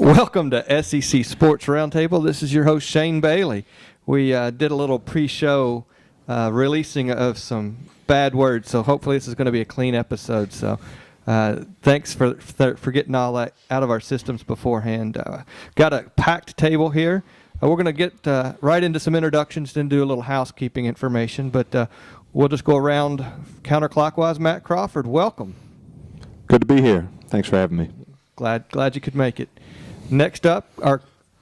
Welcome to SEC Sports Roundtable. This is your host, Shane Bailey. We did a little pre-show releasing of some bad words, so hopefully this is going to be a clean episode. So thanks for getting all that out of our systems beforehand. Got a packed table here. We're going to get right into some introductions, then do a little housekeeping information, but we'll just go around counterclockwise. Matt Crawford, welcome. Good to be here. Thanks for having me. Glad you could make it. Next up,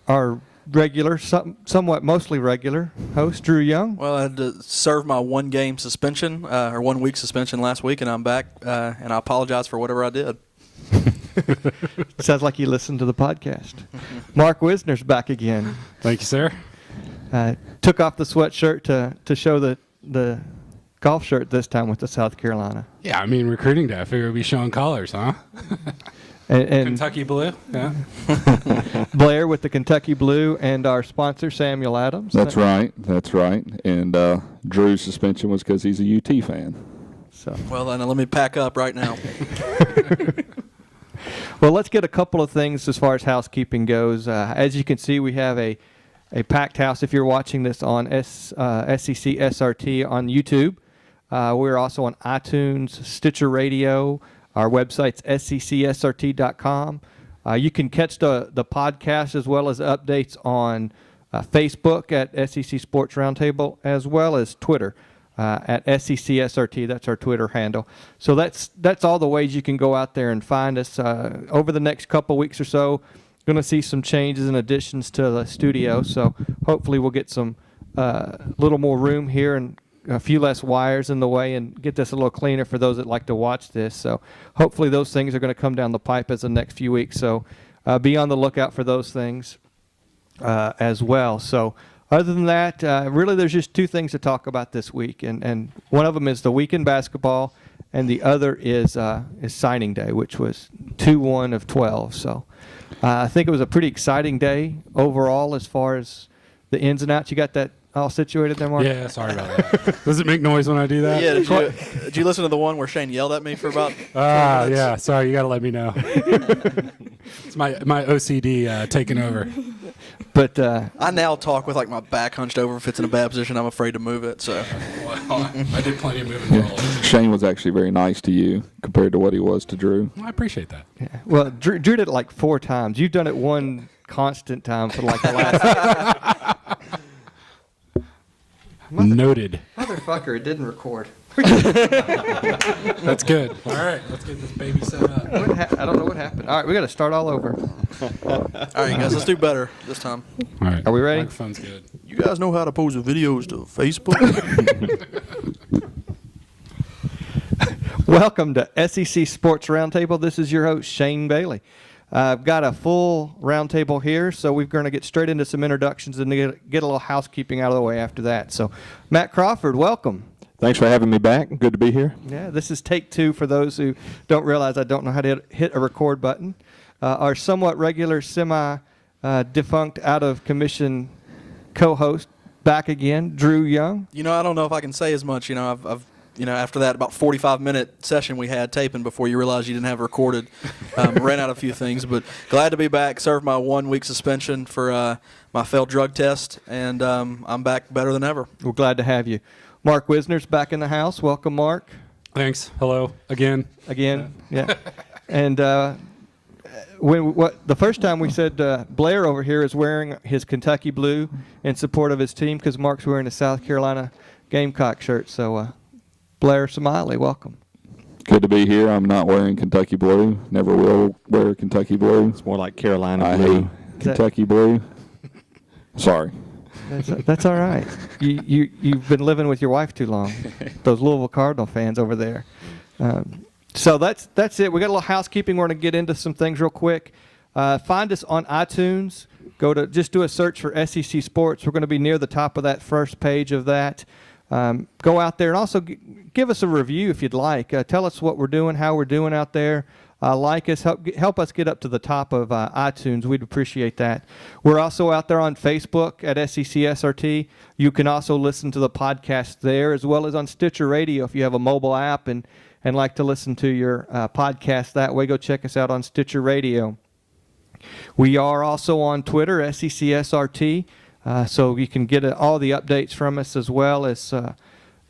our regular, somewhat mostly regular host, Drew Young. Well, I had to serve my one-game suspension, or 1 week suspension last week, and I'm back, and I apologize for whatever I did. Sounds like you listened to the podcast. Mark Wisner's back again. Thank you, sir. Took off the sweatshirt to show the golf shirt this time with the South Carolina. Yeah, I mean, recruiting day. I figured we'd be showing colors, huh? And Kentucky Blue, yeah. Blair with the Kentucky Blue, and our sponsor, Samuel Adams. That's right. And Drew's suspension was because he's a UT fan. So. Well, then let me pack up right now. Well, let's get a couple of things as far as housekeeping goes. As you can see, we have a packed house if you're watching this on SECSRT on YouTube. We're also on iTunes, Stitcher Radio. Our website's SECSRT.com. You can catch the podcast as well as updates on Facebook at SEC Sports Roundtable, as well as Twitter at SECSRT. That's our Twitter handle. So that's all the ways you can go out there and find us. Over the next couple weeks or so, going to see some changes and additions to the studio. So hopefully we'll get some little more room here and a few less wires in the way and get this a little cleaner for those that like to watch this. So hopefully those things are going to come down the pipe as the next few weeks. So be on the lookout for those things as well. So other than that, really there's just two things to talk about this week. And one of them is the week in basketball, and the other is signing day, which was 2-1 of 12. So I think it was a pretty exciting day overall as far as the ins and outs. You got that all situated there, Mark? Yeah, sorry about that. Does it make noise when I do that? Yeah, did you listen to the one where Shane yelled at me for about 20 minutes? Yeah, sorry, you got to let me know. It's my OCD taking over. But I now talk with like my back hunched over. If it's in a bad position, I'm afraid to move it. So I did plenty of moving. Shane was actually very nice to you compared to what he was to Drew. I appreciate that. yeah. Well, Drew did it like 4 times. You've done it one constant time for like the last. Noted. Motherfucker, it didn't record. That's good. All right, let's get this baby set up. I don't know what happened. All right, we got to start all over. all right, guys, let's do better this time. All right. Are we ready? Microphone's good. You guys know how to post videos to Facebook? Welcome to SEC Sports Roundtable. This is your host, Shane Bailey. I've got a full roundtable here, so we're going to get straight into some introductions and get a little housekeeping out of the way after that. So, Matt Crawford, welcome. Thanks for having me back. Good to be here. Yeah, this is take 2 for those who don't realize I don't know how to hit a record button. Our somewhat regular, semi-defunct, out-of-commission co-host back again, Drew Young. You know, I don't know if I can say as much. You know, I've after that about 45-minute session we had taping before you realized you didn't have recorded, ran out a few things. But glad to be back. Served my 1 week suspension for my failed drug test, and I'm back better than ever. We're glad to have you. Mark Wisner's back in the house. Welcome, Mark. Thanks. Hello again. Yeah. And the first time we said Blair over here is wearing his Kentucky blue in support of his team because Mark's wearing a South Carolina Gamecock shirt. So Blair Somali, welcome. Good to be here. I'm not wearing Kentucky blue. Never will wear Kentucky blue. It's more like Carolina I blue. hate Kentucky blue. Sorry. That's all right. You've been living with your wife too long. Those Louisville Cardinal fans over there. So that's it. We got a little housekeeping. We're going to get into some things real quick. Find us on iTunes. Just do a search for SEC Sports. We're going to be near the top of that first page of that. Go out there and also give us a review if you'd like. Tell us what we're doing, how we're doing out there. Like us, help us get up to the top of iTunes. We'd appreciate that. We're also out there on Facebook at SECSRT. You can also listen to the podcast there, as well as on Stitcher Radio if you have a mobile app and like to listen to your podcast that way. Go check us out on Stitcher Radio. We are also on Twitter, SECSRT, so you can get all the updates from us, as well as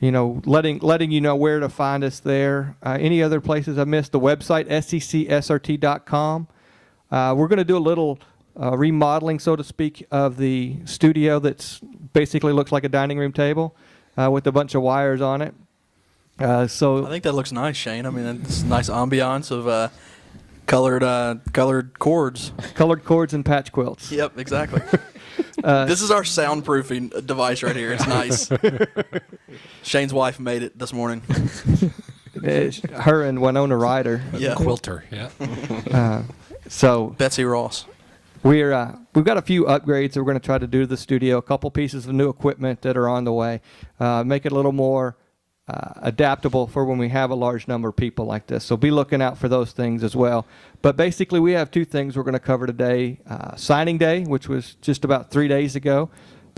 letting you know where to find us there. Any other places I missed? The website, SECSRT.com. We're going to do a little remodeling, so to speak, of the studio that's basically looks like a dining room table with a bunch of wires on it. So I think that looks nice, Shane. I mean, it's a nice ambiance of colored cords. Colored cords and patch quilts. Yep, exactly. This is our soundproofing device right here. It's nice. Shane's wife made it this morning. Her and Winona Ryder. Yeah. Quilter, yeah. So Betsy Ross. we've got a few upgrades that we're going to try to do to the studio. A couple pieces of new equipment that are on the way. Make it a little more adaptable for when we have a large number of people like this. So be looking out for those things as well. But basically, we have two things we're going to cover today. Signing day, which was just about 3 days ago.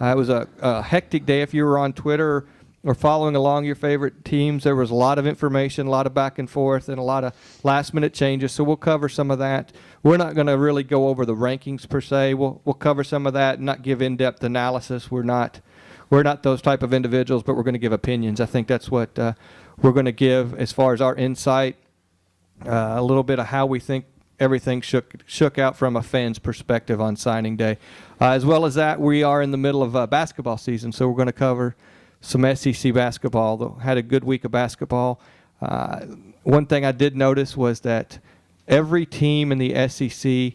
It was a hectic day. If you were on Twitter or following along your favorite teams, there was a lot of information, a lot of back and forth, and a lot of last-minute changes. So we'll cover some of that. We're not going to really go over the rankings per se. We'll cover some of that and not give in-depth analysis. We're not those type of individuals, but we're going to give opinions. I think that's what we're going to give as far as our insight, a little bit of how we think everything shook out from a fan's perspective on signing day. As well as that, we are in the middle of basketball season, so we're going to cover some SEC basketball. Had a good week of basketball. One thing I did notice was that every team in the SEC,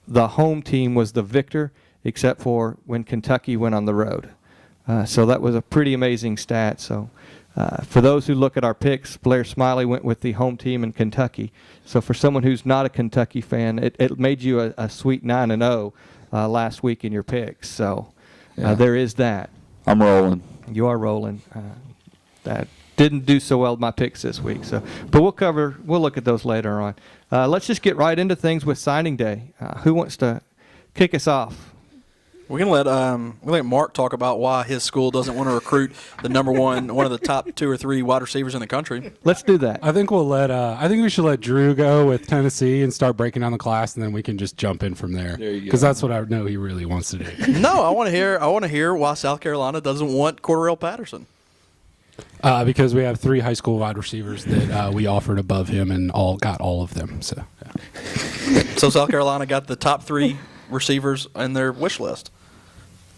the home team was the victor, except for when Kentucky went on the road. So that was a pretty amazing stat. So for those who look at our picks, Blair Smiley went with the home team in Kentucky. So for someone who's not a Kentucky fan, it made you a sweet 9-0 last week in your picks. So there is that. I'm rolling. You are rolling. That didn't do so well with my picks this week. So, but we'll look at those later on. Let's just get right into things with signing day. Who wants to kick us off? We're gonna let Mark talk about why his school doesn't want to recruit the one of the top 2 or 3 wide receivers in the country. Let's do that. I think we should let Drew go with Tennessee and start breaking down the class, and then we can just jump in from there. There you go. Because that's what I know he really wants to do. No, I want to hear why South Carolina doesn't want Cordarrelle Patterson. Because we have 3 high school wide receivers that we offered above him and got all of them. So, yeah. So South Carolina got the top 3 receivers in their wish list.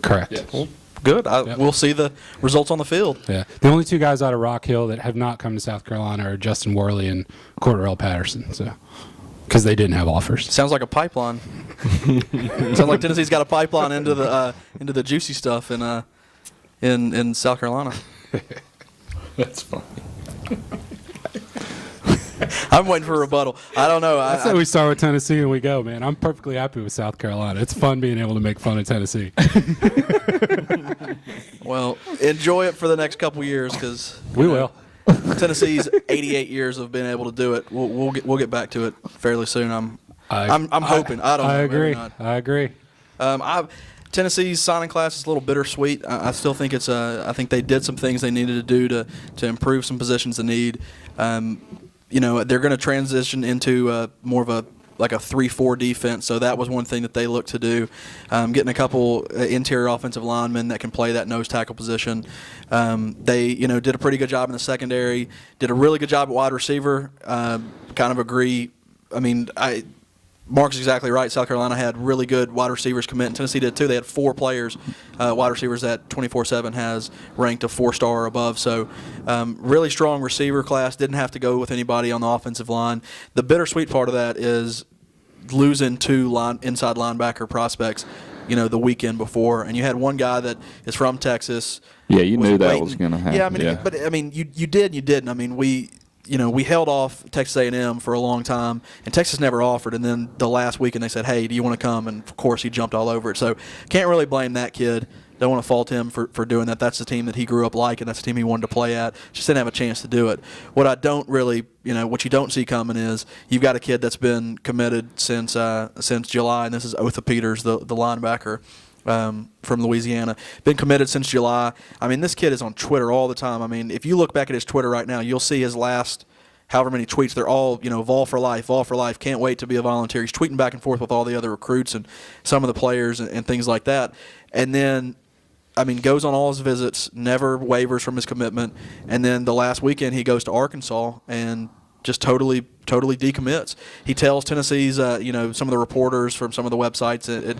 Correct. Yes. Well, good. We'll see the results on the field. Yeah. The only 2 guys out of Rock Hill that have not come to South Carolina are Justin Worley and Cordarrelle Patterson. So, because they didn't have offers. Sounds like a pipeline. Sounds like Tennessee's got a pipeline into the juicy stuff in South Carolina. That's funny. I'm waiting for a rebuttal. I don't know. I say we start with Tennessee and we go, man. I'm perfectly happy with South Carolina. It's fun being able to make fun of Tennessee. Well, enjoy it for the next couple years, because We will. Tennessee's 88 years of being able to do it. We'll get back to it fairly soon. I'm hoping. I don't know. I maybe agree. not. I agree. Tennessee's signing class is a little bittersweet. I still think I think they did some things they needed to do to improve some positions of need. They're going to transition into more of a 3-4 defense, so that was one thing that they looked to do. Getting a couple interior offensive linemen that can play that nose tackle position. They did a pretty good job in the secondary. Did a really good job at wide receiver. Kind of agree. I mean, Mark's exactly right. South Carolina had really good wide receivers commit, and Tennessee did too. They had 4 players, wide receivers, that 24/7 has ranked a 4-star or above. So really strong receiver class. Didn't have to go with anybody on the offensive line. The bittersweet part of that is losing 2 inside linebacker prospects, the weekend before. And you had one guy that is from Texas. Yeah, you knew that was going to happen. Yeah, but you did and you didn't. I mean, we held off Texas A&M for a long time, and Texas never offered. And then the last weekend they said, hey, do you want to come? And, of course, he jumped all over it. So can't really blame that kid. Don't want to fault him for doing that. That's the team that he grew up like, and that's the team he wanted to play at. Just didn't have a chance to do it. What I don't really, what you don't see coming is you've got a kid that's been committed since July, and this is Otha Peters, the linebacker from Louisiana. Been committed since July. I mean, this kid is on Twitter all the time. I mean, if you look back at his Twitter right now, you'll see his last however many tweets. They're all, Vol for life, can't wait to be a volunteer. He's tweeting back and forth with all the other recruits and some of the players and things like that. And then, goes on all his visits, never wavers from his commitment. And then the last weekend he goes to Arkansas and just totally decommits. He tells Tennessee's, some of the reporters from some of the websites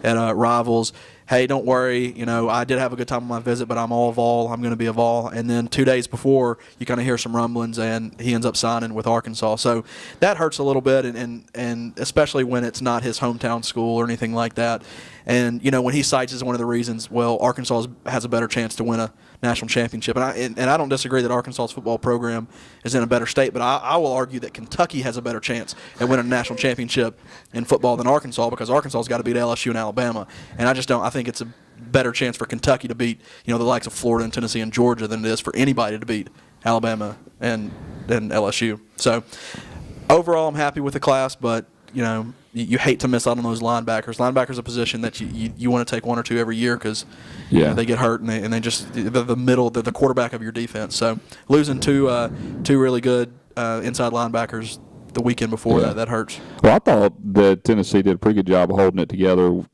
at Rivals, hey, don't worry, I did have a good time on my visit, but I'm all Vol. I'm going to be a Vol. And then 2 days before, you kind of hear some rumblings, and he ends up signing with Arkansas. So that hurts a little bit, and especially when it's not his hometown school or anything like that. And, when he cites as one of the reasons, well, Arkansas has a better chance to win a national championship. And I don't disagree that Arkansas's football program is in a better state, but I will argue that Kentucky has a better chance at winning a national championship in football than Arkansas, because Arkansas's got to beat LSU and Alabama. And I think it's a better chance for Kentucky to beat, the likes of Florida and Tennessee and Georgia than it is for anybody to beat Alabama and LSU. So overall, I'm happy with the class, but, you hate to miss out on those linebackers. Linebackers a position that you want to take one or two every year because they get hurt and they just they're the quarterback of your defense. So losing two really good inside linebackers the weekend before that hurts. Well, I thought that Tennessee did a pretty good job of holding it together,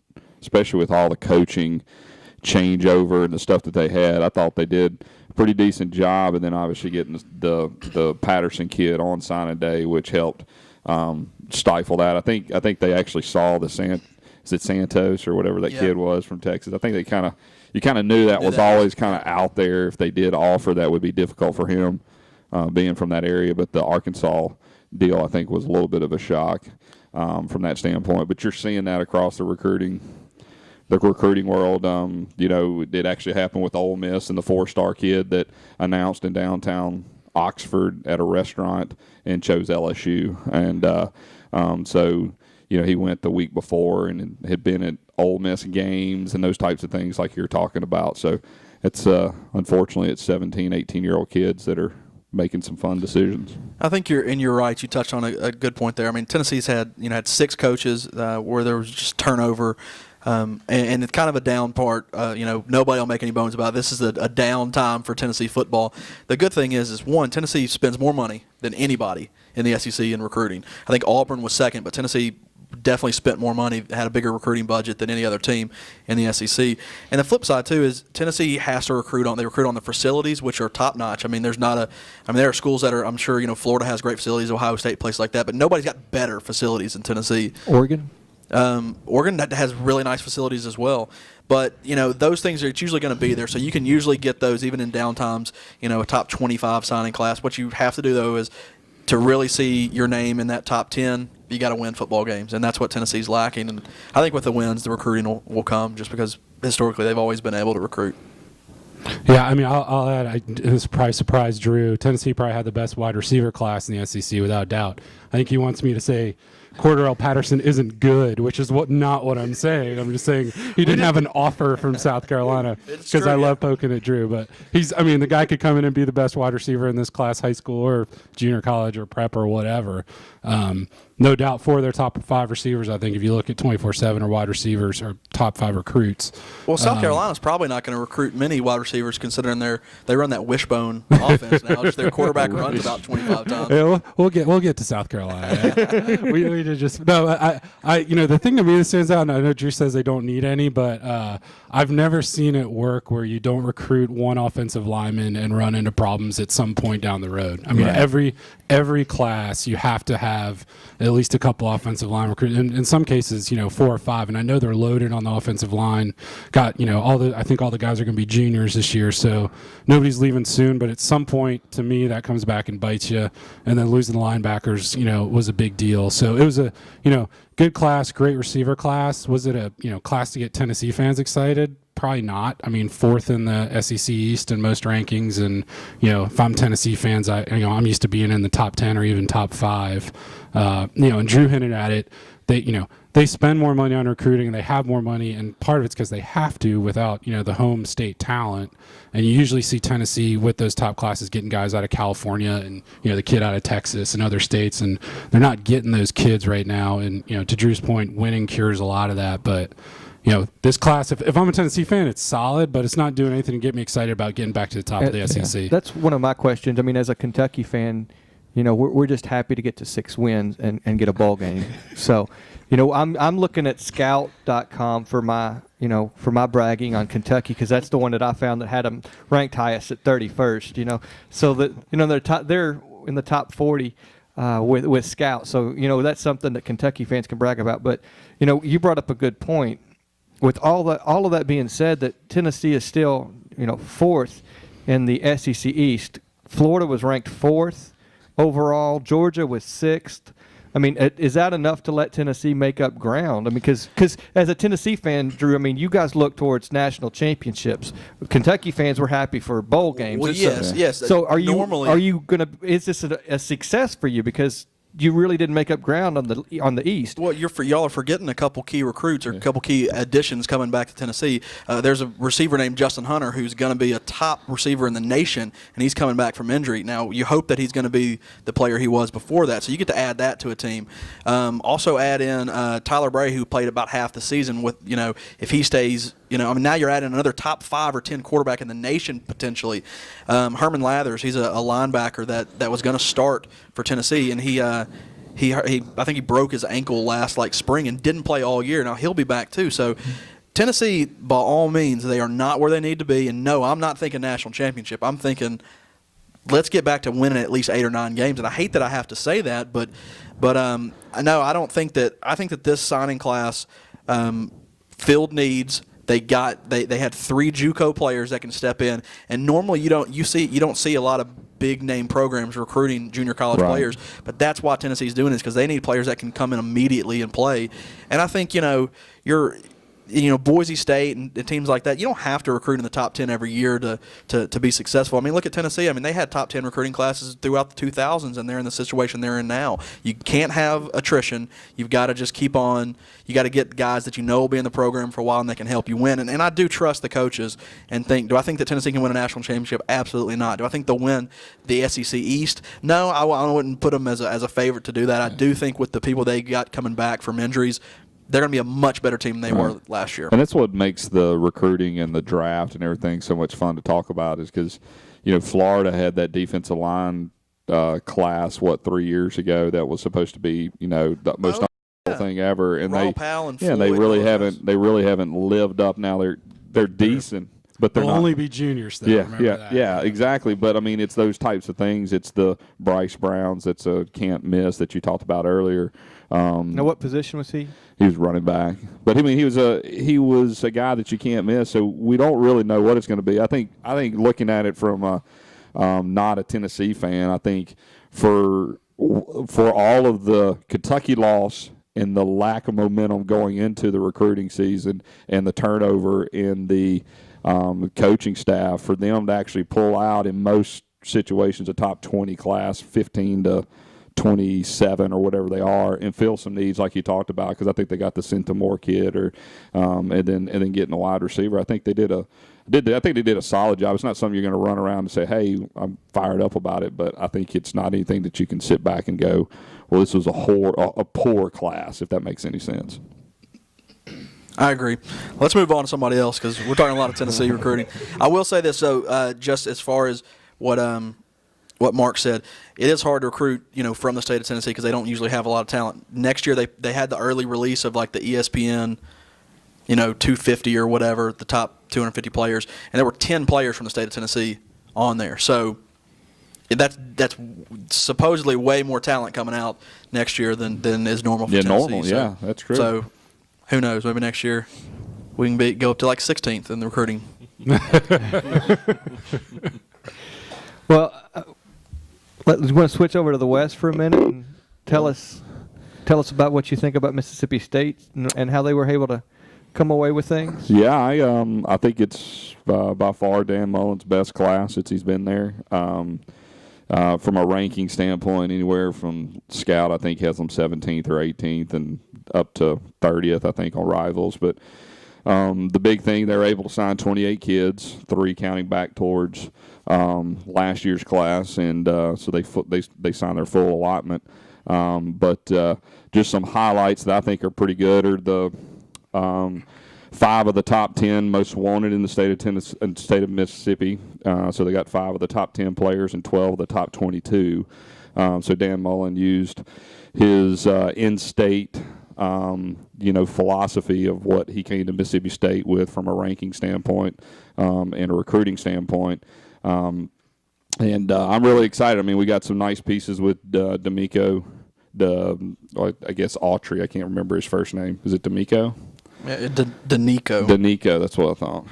especially with all the coaching changeover and the stuff that they had. I thought they did a pretty decent job, and then obviously getting the Patterson kid on signing day, which helped stifle that. I think they actually saw the Santos or whatever that kid was from Texas. I think you kind of knew that was always kind of out there. If they did offer, that would be difficult for him being from that area. But the Arkansas deal, I think, was a little bit of a shock from that standpoint. But you're seeing that across the recruiting world. It actually happened with Ole Miss and the 4-star kid that announced in downtown Oxford at a restaurant and chose LSU. And so he went the week before and had been at Ole Miss games and those types of things like you're talking about. So it's unfortunately it's 17, 18-year-old kids that are making some fun decisions. I think you're right. You touched on a good point there. Tennessee's had 6 coaches where there was just turnover. And it's kind of a down part. Nobody will make any bones about it. This is a down time for Tennessee football. The good thing is one, Tennessee spends more money than anybody in the SEC in recruiting. I think Auburn was second, but Tennessee definitely spent more money, had a bigger recruiting budget than any other team in the SEC. And the flip side too is Tennessee has to recruit on the facilities, which are top notch. There are schools that are, I'm sure, Florida has great facilities, Ohio State, places like that, but nobody's got better facilities in Tennessee. Oregon that has really nice facilities as well. But, those things it's usually going to be there. So you can usually get those even in downtimes, a top 25 signing class. What you have to do, though, is to really see your name in that top 10, you got to win football games. And that's what Tennessee's lacking. And I think with the wins, the recruiting will come just because historically they've always been able to recruit. Yeah, I'll add, this probably surprised Drew. Tennessee probably had the best wide receiver class in the SEC without doubt. I think he wants me to say Cordarrelle Patterson isn't good, which is not what I'm saying. I'm just saying he didn't have an offer from South Carolina because I love poking at Drew. But the guy could come in and be the best wide receiver in this class, high school or junior college or prep or whatever. No doubt 4 of their top 5 receivers, I think, if you look at 24/7 or wide receivers or top 5 recruits. Well, South Carolina's probably not going to recruit many wide receivers considering they run that wishbone offense now. Just their quarterback runs about 25 times. Yeah, we'll get to South Carolina. Yeah. we to just the thing to me that stands out, and I know Drew says they don't need any, but I've never seen it work where you don't recruit one offensive lineman and run into problems at some point down the road. Every class you have to have at least a couple offensive line recruits. In some cases, 4 or 5, and I know they're loaded on the offensive line. I think all the guys are going to be juniors this year, so nobody's leaving soon. But at some point, to me, that comes back and bites you. And then losing the linebackers, was a big deal. So it was a good class, great receiver class. Was it a class to get Tennessee fans excited? Probably not. 4th in the SEC East in most rankings, and if I'm Tennessee fans, I'm used to being in the top 10 or even top 5. And Drew hinted at it. They spend more money on recruiting and they have more money, and part of it's because they have to without the home state talent. And you usually see Tennessee with those top classes getting guys out of California and the kid out of Texas and other states, and they're not getting those kids right now. And to Drew's point, winning cures a lot of that, but. This class, if I'm a Tennessee fan, it's solid, but it's not doing anything to get me excited about getting back to the top of the SEC. That's one of my questions. As a Kentucky fan, we're just happy to get to 6 wins and get a bowl game. So, I'm looking at Scout.com for my bragging on Kentucky, because that's the one that I found that had them ranked highest at 31st. So that they're in the top 40 with Scout. So that's something that Kentucky fans can brag about. But you brought up a good point. With all of that being said, that Tennessee is still 4th in the SEC East. Florida was ranked 4th overall. Georgia was 6th. I mean, is that enough to let Tennessee make up ground? I mean, because as a Tennessee fan, Drew, I mean, you guys look towards national championships. Kentucky fans were happy for bowl games. Well, yes. So are you going to? Is this a success for you? Because you really didn't make up ground on the East. Well, y'all are forgetting a couple key recruits or a couple key additions coming back to Tennessee. There's a receiver named Justin Hunter who's going to be a top receiver in the nation, and he's coming back from injury. Now, you hope that he's going to be the player he was before that, so you get to add that to a team. Also add in Tyler Bray, who played about half the season. With if he stays, now you're adding another top 5 or 10 quarterback in the nation potentially. Herman Lathers, he's a linebacker that was going to start for Tennessee, and I think he broke his ankle last spring and didn't play all year. Now he'll be back too. So Tennessee, by all means, they are not where they need to be. And no, I'm not thinking national championship. I'm thinking let's get back to winning at least 8 or 9 games. And I hate that I have to say that, but no, I don't think that. I think that this signing class filled needs. They had 3 JUCO players that can step in, and normally you don't see a lot of big name programs recruiting junior college players, but that's why Tennessee's doing this, because they need players that can come in immediately and play. And I think Boise State and teams like that, you don't have to recruit in the top 10 every year to be successful. I mean, look at Tennessee. I mean, they had top 10 recruiting classes throughout the 2000s, and they're in the situation they're in now. You can't have attrition. You've got to just keep on. You got to get guys that will be in the program for a while and they can help you win. And I do trust the coaches and think, do I think that Tennessee can win a national championship? Absolutely not. Do I think they'll win the SEC East? No, I wouldn't put them as a favorite to do that. I do think with the people they got coming back from injuries, they're going to be a much better team than they were last year. And that's what makes the recruiting and the draft and everything so much fun to talk about, is because, Florida had that defensive line class, 3 years ago, that was supposed to be, the most thing ever. And they really haven't lived up. Now they're decent. But they'll only be juniors, though. Yeah, exactly. But, I mean, it's those types of things. It's the Bryce Browns that's a can't miss that you talked about earlier. Now, what position was he? He was running back. But, I mean, he was a guy that you can't miss. So we don't really know what it's going to be. I think looking at it from not a Tennessee fan, I think for all of the Kentucky loss and the lack of momentum going into the recruiting season and the turnover in the coaching staff, for them to actually pull out in most situations a top 20 class, 15 to 27 or whatever they are, and fill some needs like you talked about, because I think they got the Centimore kid, and then getting a wide receiver. I think they did a solid job. It's not something you're going to run around and say, hey, I'm fired up about it, but I think it's not anything that you can sit back and go, well, this was a poor class, if that makes any sense. I agree. Let's move on to somebody else, because we're talking a lot of Tennessee recruiting. I will say this, though, just as far as what Mark said, it is hard to recruit, from the state of Tennessee, because they don't usually have a lot of talent. Next year, they had the early release of the ESPN, 250 or whatever, the top 250 players, and there were 10 players from the state of Tennessee on there. So that's supposedly way more talent coming out next year than is normal for Tennessee. That's true. So who knows? Maybe next year we can go up to 16th in the recruiting. Well, you want to switch over to the West for a minute and tell us about what you think about Mississippi State and how they were able to come away with things? Yeah, I think it's by far Dan Mullen's best class since he's been there. From a ranking standpoint, anywhere from Scout, I think has them 17th or 18th, and up to 30th, I think, on Rivals. But the big thing, they were able to sign 28 kids, 3 counting back towards last year's class, and so they signed their full allotment. But just some highlights that I think are pretty good are the 5 of the top 10 most wanted in the state of Mississippi. So they got 5 of the top 10 players and 12 of the top 22. So Dan Mullen used his in-state philosophy of what he came to Mississippi State with from a ranking standpoint and a recruiting standpoint. And I'm really excited. I mean, we got some nice pieces with D'Amico, I guess Autry. I can't remember his first name. Is it D'Amico? Danico. Danico, that's what I thought.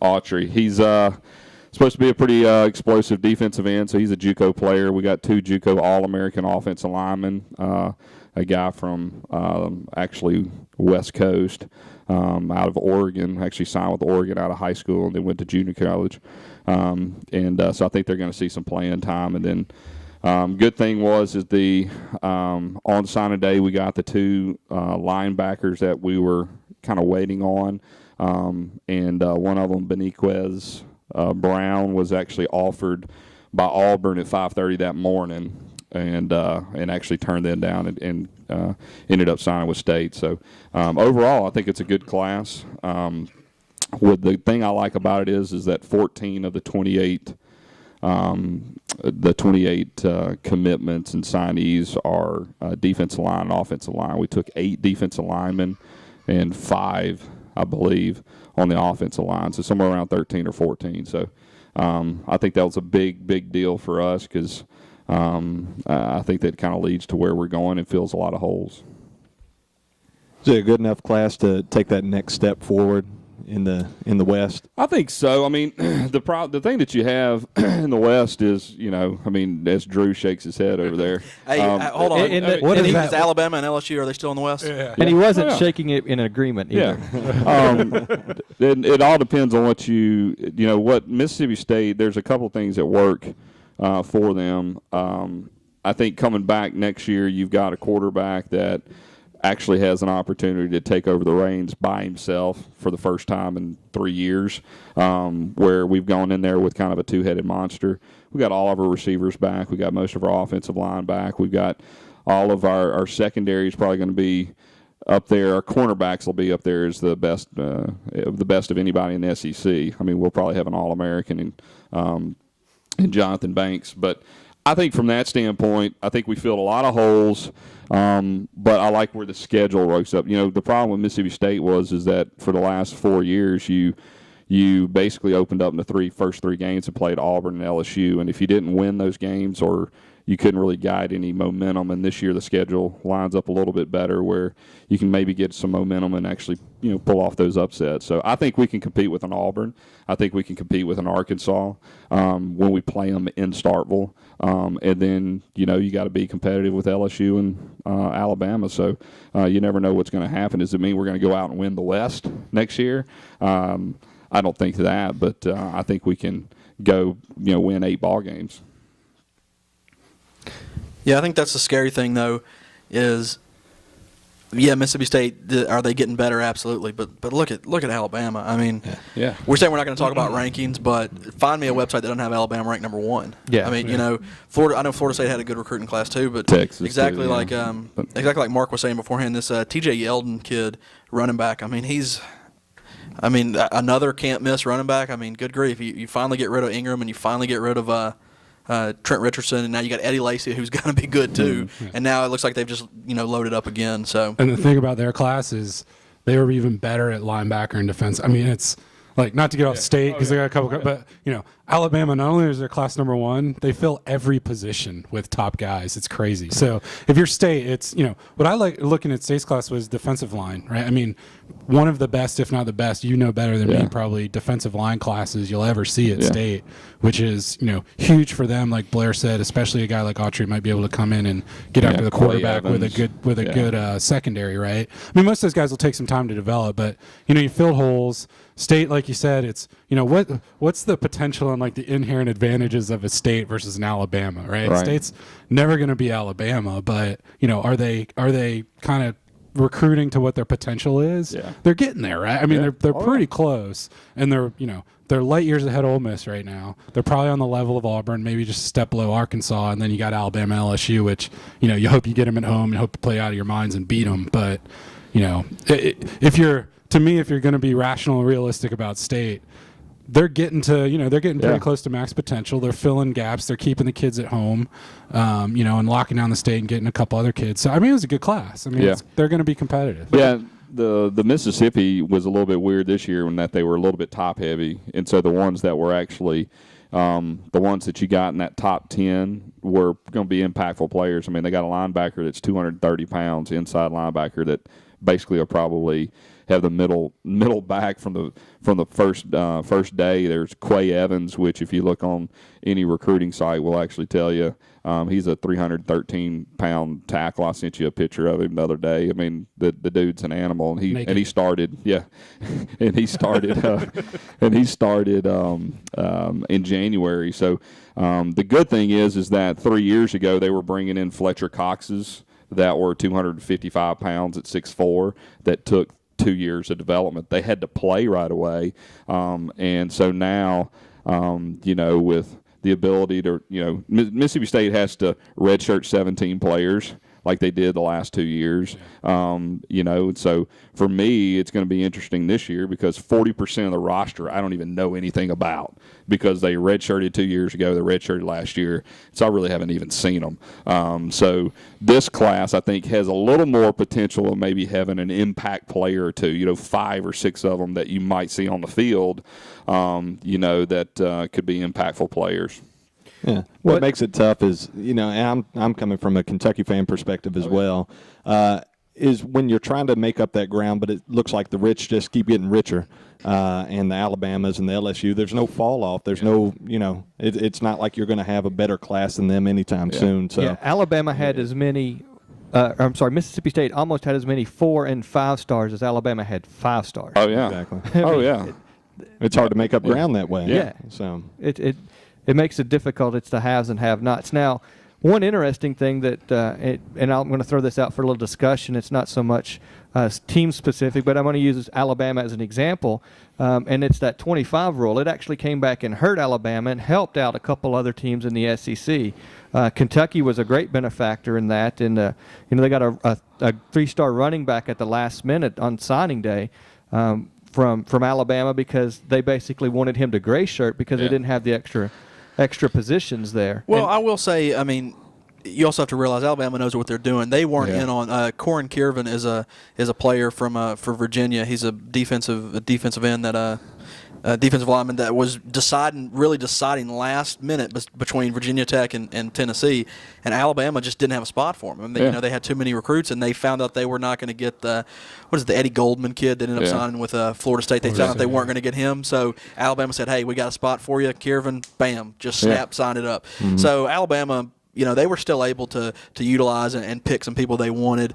Autry. He's supposed to be a pretty explosive defensive end, so he's a JUCO player. We got 2 JUCO All-American offensive linemen, a guy from actually West Coast out of Oregon, actually signed with Oregon out of high school and then went to junior college. So I think they're going to see some playing time. And then good thing is on signing day we got the 2 linebackers that we were kind of waiting on. And one of them, Beniquez Brown, was actually offered by Auburn at 5:30 that morning, and actually turned them down and ended up signing with State. So overall, I think it's a good class. With the thing I like about it is that 14 of the 28 commitments and signees are defensive line and offensive line. We took 8 defensive linemen and 5, I believe, on the offensive line, so somewhere around 13 or 14. So I think that was a big deal for us because I think that kind of leads to where we're going and fills a lot of holes. Is it a good enough class to take that next step forward in the West? I think so. I mean, the thing that you have in the West is, as Drew shakes his head over there. Hey, hold on. Is Alabama and LSU, are they still in the West? Yeah. And he wasn't shaking it in agreement either. Yeah. It all depends on what Mississippi State, there's a couple things that work for them. I think coming back next year, you've got a quarterback that actually has an opportunity to take over the reins by himself for the first time in 3 years, where we've gone in there with kind of a 2-headed monster. We got all of our receivers back. We got most of our offensive line back. We've got all of our secondary is probably going to be up there. Our cornerbacks will be up there as the best of anybody in the SEC. I mean, we'll probably have an All-American in Jonathan Banks. But I think from that standpoint, I think we filled a lot of holes. But I like where the schedule works up. The problem with Mississippi State is that for the last 4 years, you basically opened up in the first three games and played Auburn and LSU. And if you didn't win those games, or you couldn't really guide any momentum, and this year the schedule lines up a little bit better where you can maybe get some momentum and actually pull off those upsets. So I think we can compete with an Auburn. I think we can compete with an Arkansas when we play them in Starkville. And then, you got to be competitive with LSU and Alabama. So you never know what's going to happen. Does it mean we're going to go out and win the West next year? I don't think that, but I think we can go, win 8 ball games. Yeah, I think that's the scary thing, though, is, Mississippi State, are they getting better? Absolutely. But look at Alabama. I mean, yeah. We're saying we're not going to talk about rankings, but find me a website that doesn't have Alabama ranked number 1. Yeah. I mean, Florida. I know Florida State had a good recruiting class too, but Texas exactly too, yeah. like Mark was saying beforehand, this T.J. Yeldon kid, running back. I mean, another can't miss running back. I mean, good grief. You finally get rid of Ingram and you finally get rid of Trent Richardson, and now you got Eddie Lacy, who's going to be good too. Yeah. And now it looks like they've just loaded up again. So, and the thing about their class is they were even better at linebacker and defense. I mean, it's like, not to get off State because they got a couple, but Alabama, not only is their class number 1, they fill every position with top guys. It's crazy. So if you're State, it's what I like looking at State's class was defensive line, right? I mean, one of the best, if not the best, better than me, probably defensive line classes you'll ever see at State, which is huge for them. Like Blair said, especially a guy like Autry might be able to come in and get after the quarterback with a good secondary, right? I mean, most of those guys will take some time to develop, but you filled holes. State, like you said, it's what's the potential and like the inherent advantages of a State versus an Alabama, right? State's never going to be Alabama, but are they kind of recruiting to what their potential is? Yeah. They're getting there, right? I mean, they're pretty close, and they're light years ahead of Ole Miss right now. They're probably on the level of Auburn, maybe just a step below Arkansas, and then you got Alabama, LSU, which you hope you get them at home, you hope to play out of your minds and beat them, but if you're going to be rational and realistic about State, they're getting pretty Yeah. close to max potential. They're filling gaps. They're keeping the kids at home, and locking down the state and getting a couple other kids. So, I mean, it was a good class. I mean, Yeah. they're going to be competitive. Yeah, the Mississippi was a little bit weird this year in that they were a little bit top heavy, and so the ones that were actually the ones that you got in that top 10 were going to be impactful players. I mean, they got a linebacker that's 230 pounds, inside linebacker that basically will probably have the middle back from the first day. There's Quay Evans, which if you look on any recruiting site will actually tell you he's a 313-pound tackle. I sent you a picture of him the other day. I mean, the dude's an animal, and he started in January. So the good thing is that 3 years ago they were bringing in Fletcher Coxes that were 255 pounds at 6'4", that took 2 years of development. They had to play right away, and so now, with the ability to, Mississippi State has to redshirt 17 players like they did the last 2 years. So for me, it's going to be interesting this year because 40% of the roster I don't even know anything about because they redshirted 2 years ago, they redshirted last year, so I really haven't even seen them. So this class, I think, has a little more potential of maybe having an impact player or two, 5 or 6 of them that you might see on the field, that could be impactful players. Yeah. What makes it tough is, and I'm coming from a Kentucky fan perspective as well, is when you're trying to make up that ground, but it looks like the rich just keep getting richer, and the Alabamas and the LSU, there's no fall off. There's no, it's not like you're going to have a better class than them anytime soon. So Alabama had as many. Mississippi State almost had as many 4 and 5 stars as Alabama had 5 stars. Oh yeah, exactly. Oh yeah. It's hard to make up ground that way. Yeah. So it makes it difficult. It's the haves and have-nots. Now, one interesting thing that, and I'm going to throw this out for a little discussion. It's not so much team specific, but I'm going to use Alabama as an example, and it's that 25 rule. It actually came back and hurt Alabama and helped out a couple other teams in the SEC. Kentucky was a great benefactor in that, and they got a 3-star running back at the last minute on signing day. From Alabama because they basically wanted him to gray shirt because they didn't have the extra positions there. Well, I will say, I mean, you also have to realize Alabama knows what they're doing. They weren't in on Corin Kirvan is a player for Virginia. He's a defensive end that defensive lineman that was deciding last minute between Virginia Tech and Tennessee, and Alabama just didn't have a spot for him. They had too many recruits, and they found out they were not going to get the Eddie Goldman kid that ended up signing with Florida State. They found out they weren't going to get him, so Alabama said, "Hey, we got a spot for you, Kirvan." Bam, just sign it up. Mm-hmm. So Alabama, they were still able to utilize and pick some people they wanted.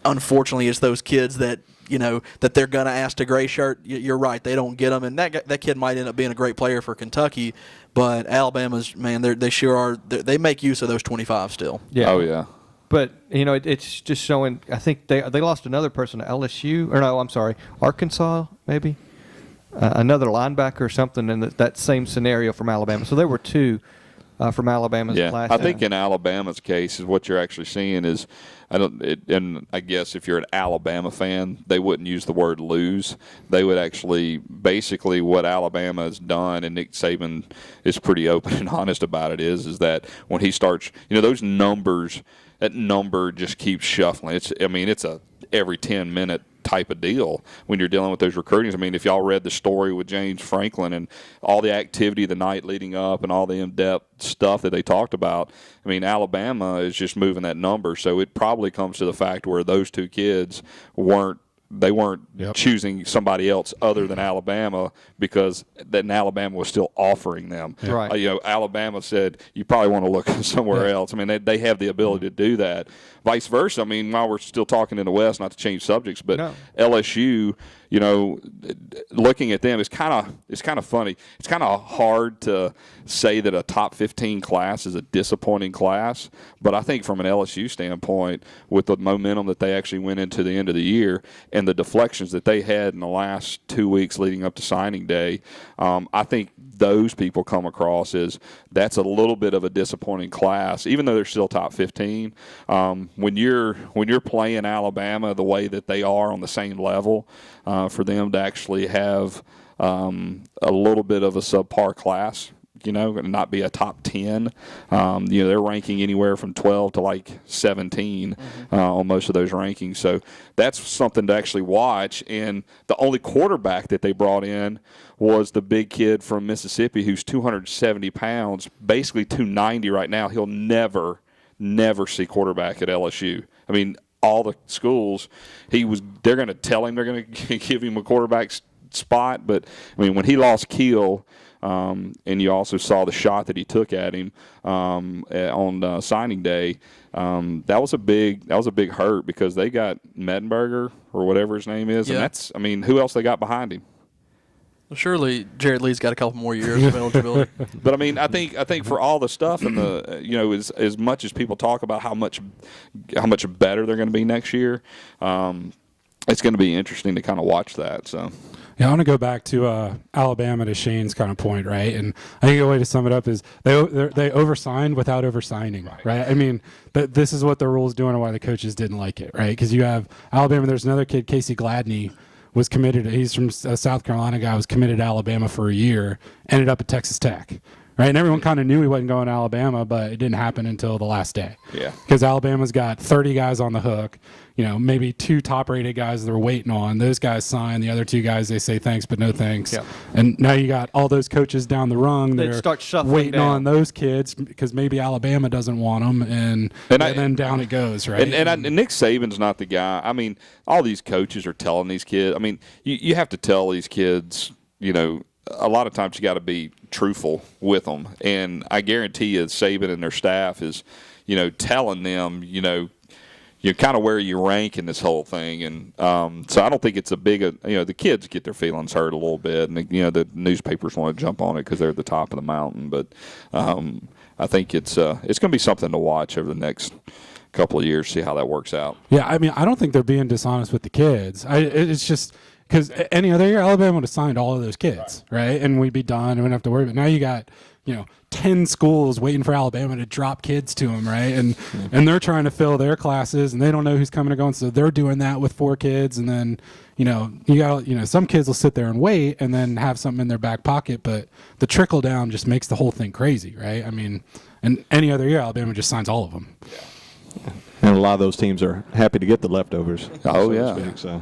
Unfortunately, it's those kids that that they're going to ask to gray shirt. You're right, they don't get them, and that kid might end up being a great player for Kentucky. But Alabama's, man, they sure are. They make use of those 25 still. Yeah. Oh yeah. But it's just showing. I think they lost another person to LSU, or no, I'm sorry, Arkansas maybe, another linebacker or something in that same scenario from Alabama. So there were 2 from Alabama's class. I think in Alabama's case is what you're actually seeing is, and I guess if you're an Alabama fan, they wouldn't use the word lose. They would actually, basically what Alabama has done, and Nick Saban is pretty open and honest about it, is that when he starts, those numbers, that number just keeps shuffling. It's a every 10-minute type of deal when you're dealing with those recruitings. I mean, if y'all read the story with James Franklin and all the activity the night leading up and all the in-depth stuff that they talked about, I mean, Alabama is just moving that number. So it probably comes to the fact where those 2 kids weren't choosing somebody else other than Alabama because then Alabama was still offering them. Yeah. Right. Alabama said, you probably want to look somewhere else. I mean, they have the ability to do that. Vice versa. I mean, while we're still talking in the West, not to change subjects, but LSU, looking at them, it's kind of funny. It's kind of hard to say that a top 15 class is a disappointing class, but I think from an LSU standpoint, with the momentum that they actually went into the end of the year and the deflections that they had in the last 2 weeks leading up to signing day, I think those people come across as that's a little bit of a disappointing class, even though they're still top 15. When you're playing Alabama the way that they are on the same level, for them to actually have a little bit of a subpar class, and not be a top 10. They're ranking anywhere from 12 to like 17 on most of those rankings. So that's something to actually watch. And the only quarterback that they brought in was the big kid from Mississippi who's 270 pounds, basically 290 right now. He'll never see quarterback at LSU. I mean, all the schools, they're going to tell him they're going to give him a quarterback spot. But, I mean, when he lost Keel, and you also saw the shot that he took at him on signing day. That was a big hurt because they got Mettenberger or whatever his name is, and who else they got behind him? Well, surely Jared Lee's got a couple more years of eligibility. But I mean, I think for all the stuff and the as much as people talk about how much better they're going to be next year, it's going to be interesting to kind of watch that. So. Yeah, I want to go back to Alabama, to Shane's kind of point, right? And I think a way to sum it up is they oversigned without oversigning, right? I mean, this is what the rule's doing and why the coaches didn't like it, right? Because you have Alabama, there's another kid, Casey Gladney, was committed. He's from a South Carolina guy, was committed to Alabama for a year, ended up at Texas Tech. Right, and everyone kind of knew he wasn't going to Alabama, but it didn't happen until the last day. Yeah. Because Alabama's got 30 guys on the hook, maybe 2 top-rated guys they're waiting on. Those guys sign. The other 2 guys, they say thanks, but no thanks. Yep. And now you got all those coaches down the rung that are waiting on those kids because maybe Alabama doesn't want them, and then down it goes, right? And Nick Saban's not the guy. I mean, all these coaches are telling these kids. I mean, you have to tell these kids, a lot of times you got to be truthful with them, and I guarantee you Saban and their staff is, telling them, kind of where you rank in this whole thing, and so I don't think it's a big, the kids get their feelings hurt a little bit, and the newspapers want to jump on it because they're at the top of the mountain, but I think it's going to be something to watch over the next couple of years, see how that works out. Yeah, I mean, I don't think they're being dishonest with the kids. It's just. Because any other year, Alabama would have signed all of those kids, right? And we'd be done and we wouldn't have to worry. But now you got, 10 schools waiting for Alabama to drop kids to them, right? And they're trying to fill their classes, and they don't know who's coming and going. So they're doing that with 4 kids. And then, you got, some kids will sit there and wait and then have something in their back pocket. But the trickle down just makes the whole thing crazy, right? I mean, and any other year, Alabama just signs all of them. Yeah. And a lot of those teams are happy to get the leftovers. Oh, yeah. Speak, so.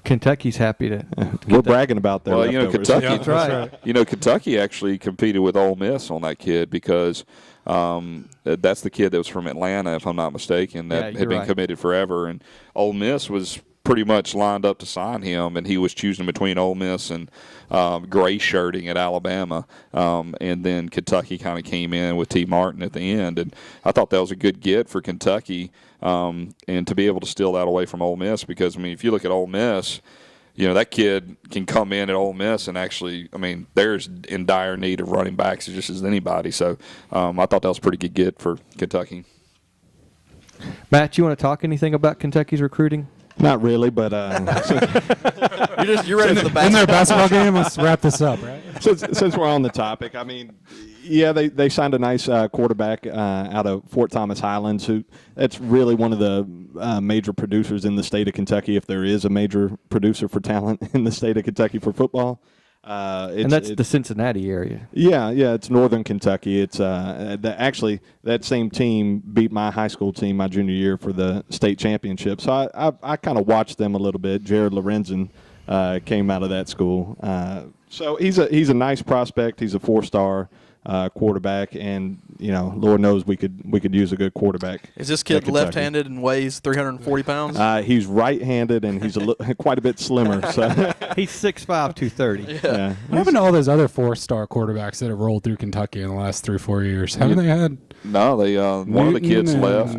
Kentucky's happy to. We're bragging about their leftovers. Kentucky. That's right. Kentucky actually competed with Ole Miss on that kid because that's the kid that was from Atlanta, if I'm not mistaken, that had been committed forever. And Ole Miss was pretty much lined up to sign him, and he was choosing between Ole Miss and gray shirting at Alabama. And then Kentucky kind of came in with T. Martin at the end. And I thought that was a good get for Kentucky. And to be able to steal that away from Ole Miss, because, I mean, if you look at Ole Miss, that kid can come in at Ole Miss and actually, I mean, they're in dire need of running backs just as anybody. So I thought that was a pretty good get for Kentucky. Matt, you want to talk anything about Kentucky's recruiting? Not really, but you're ready for the basketball. In their basketball game, let's wrap this up, right? since we're on the topic, I mean, yeah, they signed a nice quarterback out of Fort Thomas Highlands. That's really one of the major producers in the state of Kentucky, if there is a major producer for talent in the state of Kentucky for football. And that's the Cincinnati area. Yeah, it's northern Kentucky. It's actually that same team beat my high school team my junior year for the state championship. So I kind of watched them a little bit. Jared Lorenzen came out of that school. So he's a nice prospect. He's a 4-star quarterback, and Lord knows we could use a good quarterback. Is this kid left-handed and weighs 340 pounds? He's right-handed, and he's quite a bit slimmer. So he's 6'5", 230. Yeah. What happened to all those other 4-star quarterbacks that have rolled through Kentucky in the last 3 or 4 years? Haven't they had? No, they one of the kids left.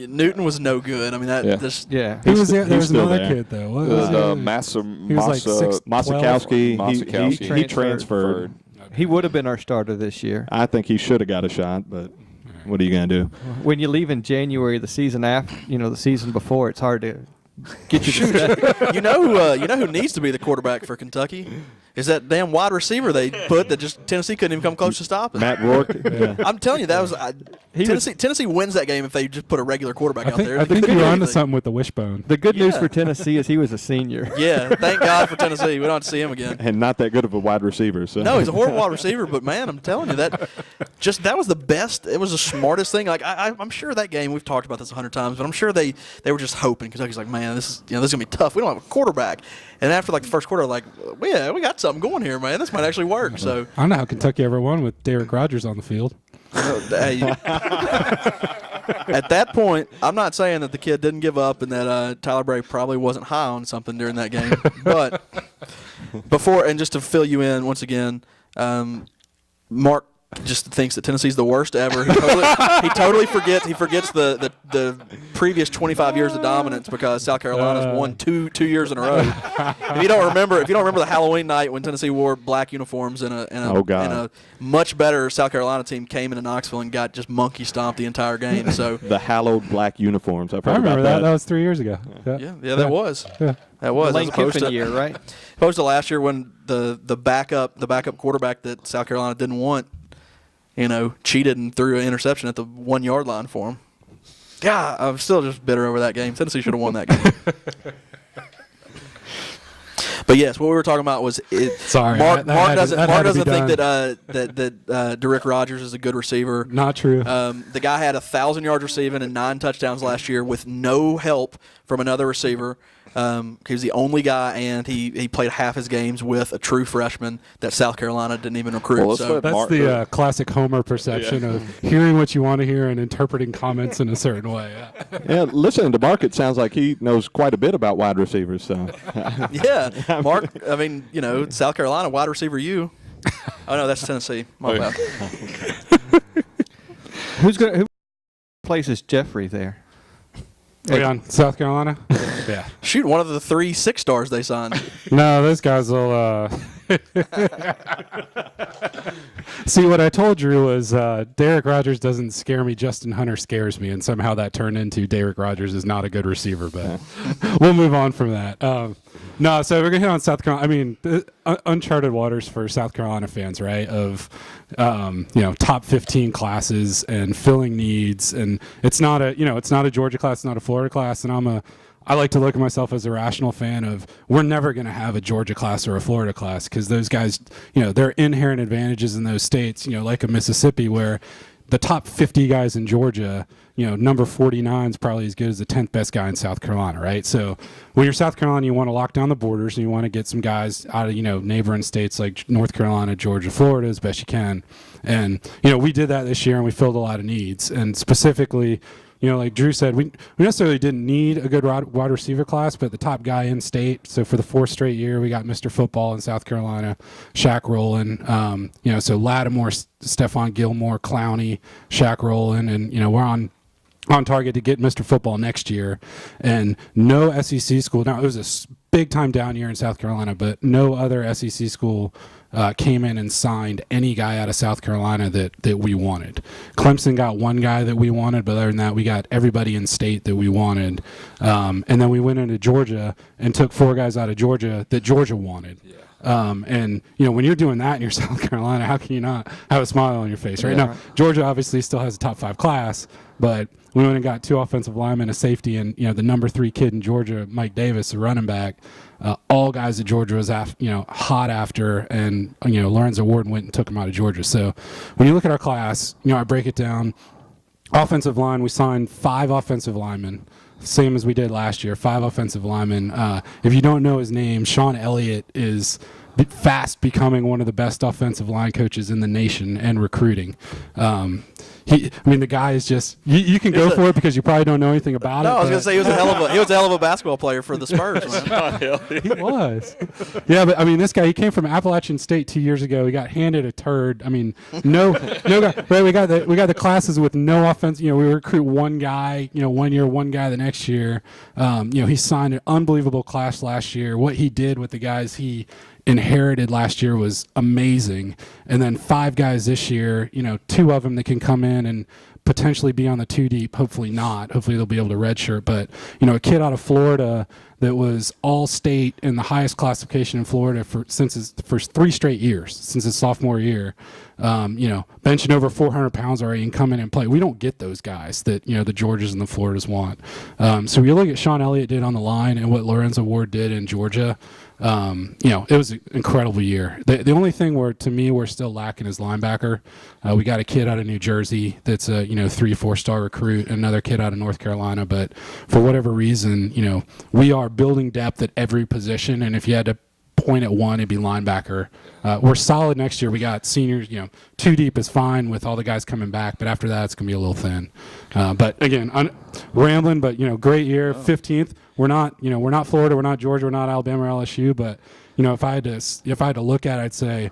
Newton was no good. I mean, He was there. There was another there. kid though. What was He was like 6'12". Masakowski. He transferred. He would have been our starter this year. I think he should have got a shot, but what are you going to do? When you leave in January, the season after, the season before, it's hard to get you to step. You know who needs to be the quarterback for Kentucky is that damn wide receiver they put that just Tennessee couldn't even come close to stopping. Matt Rourke. Yeah. I'm telling you, that was Tennessee wins that game if they just put a regular quarterback out there. I think you're onto something with the wishbone. The good news Yeah. for Tennessee is he was a senior. Yeah, thank God for Tennessee. We don't have to see him again. And not that good of a wide receiver. So. No, he's a horrible wide receiver, but man, I'm telling you that was the best. It was the smartest thing. Like I'm sure that game, we've talked about this 100 times, but I'm sure they were just hoping. Kentucky's like, man, this is gonna be tough. We don't have a quarterback. And after like the first quarter, like, yeah, we got something going here, man. This might actually work. So I don't know how Kentucky ever won with Derek Rogers on the field. hey, at that point, I'm not saying that the kid didn't give up and that Tyler Bray probably wasn't high on something during that game. But just to fill you in once again, Mark just thinks that Tennessee's the worst ever. He totally forgets. He forgets the previous 25 years of dominance because South Carolina's won two years in a row. If you don't remember the Halloween night when Tennessee wore black uniforms and a much better South Carolina team came into Knoxville and got just monkey stomped the entire game. So the hallowed black uniforms. I remember that. That was 3 years ago. yeah, that was. Yeah. That was. Lane As opposed Kiffin to, year, right? opposed to last year when the backup quarterback that South Carolina didn't want, cheated and threw an interception at the 1 yard line for him. God, I'm still just bitter over that game. Tennessee should have won that game. But yes, what we were talking about was Sorry, Mark doesn't think done. that Derek Rogers is a good receiver. Not true. The guy had 1,000 yards receiving and 9 touchdowns last year with no help from another receiver. He was the only guy, and he played half his games with a true freshman that South Carolina didn't even recruit. Well, so That's the classic Homer perception of hearing what you want to hear and interpreting comments in a certain way. Yeah, listening to Mark, it sounds like he knows quite a bit about wide receivers. So, yeah, Mark. I mean, South Carolina wide receiver. Oh no, that's Tennessee. My bad. Who places Jeffrey there? On South Carolina? Yeah. Shoot, one of the 3 6-stars they signed. No, those guys will. See, what I told Drew was Derek Rogers doesn't scare me. Justin Hunter scares me, and somehow that turned into Derek Rogers is not a good receiver. But we'll move on from that. No, so we're gonna hit on South Carolina. I mean, uncharted waters for South Carolina fans, right? Of top 15 classes and filling needs, and it's not a Georgia class, it's not a Florida class, and I like to look at myself as a rational fan of we're never going to have a Georgia class or a Florida class because those guys, there are inherent advantages in those states, like a Mississippi where the top 50 guys in Georgia, number 49 is probably as good as the 10th best guy in South Carolina, right? So when you're South Carolina, you want to lock down the borders and you want to get some guys out of, neighboring states like North Carolina, Georgia, Florida as best you can. And, we did that this year and we filled a lot of needs. And specifically, like Drew said, we necessarily didn't need a good wide receiver class, but the top guy in state. So for the 4th straight year, we got Mr. Football in South Carolina, Shaq Rowland. So Lattimore, Stephon Gilmore, Clowney, Shaq Rowland, and we're on target to get Mr. Football next year. And no SEC school. Now it was a big time down year in South Carolina, but no other SEC school came in and signed any guy out of South Carolina that we wanted. Clemson got one guy that we wanted, but other than that, we got everybody in state that we wanted. And then we went into Georgia and took 4 guys out of Georgia that Georgia wanted. And when you're doing that in your South Carolina, how can you not have a smile on your face, right? Now, Georgia obviously still has a top 5 class, but we went and got 2 offensive linemen, a safety, and the number 3 kid in Georgia, Mike Davis, a running back. All guys that Georgia was hot after, and Lorenzo Wharton went and took him out of Georgia. So when you look at our class, I break it down. Offensive line, we signed 5 offensive linemen, same as we did last year. 5 offensive linemen. If you don't know his name, Sean Elliott is fast becoming one of the best offensive line coaches in the nation and recruiting. The guy is just you can go for it because you probably don't know anything about it. No, I was going to say he was a hell of a basketball player for the Spurs, man. He was. Yeah, but this guy, he came from Appalachian State 2 years ago. He got handed a turd. No guy. Right, we got the classes with no offense. We recruit one guy. 1 year, one guy the next year. He signed an unbelievable class last year. What he did with the guys he inherited last year was amazing. And then 5 guys this year, 2 of them that can come in and potentially be on the 2 deep. Hopefully not. Hopefully they'll be able to redshirt. But, you know, a kid out of Florida that was all state in the highest classification in Florida for 3 straight years, since his sophomore year, you know, benching over 400 pounds already and come in and play. We don't get those guys that, you know, the Georgias and the Floridas want. So you look at Sean Elliott did on the line and what Lorenzo Ward did in Georgia. You know, it was an incredible year. The only thing to me we're still lacking is linebacker. We got a kid out of New Jersey that's a, you know, 3-4 star recruit, another kid out of North Carolina, but for whatever reason, you know, we are building depth at every position, and if you had to point at one, it'd be linebacker. We're solid next year. We got seniors, you know, 2 deep is fine with all the guys coming back, but after that, it's going to be a little thin. But again, rambling, but, you know, great year, 15th. We're not Florida, we're not Georgia, we're not Alabama or LSU, but, you know, if I had to look at it, I'd say,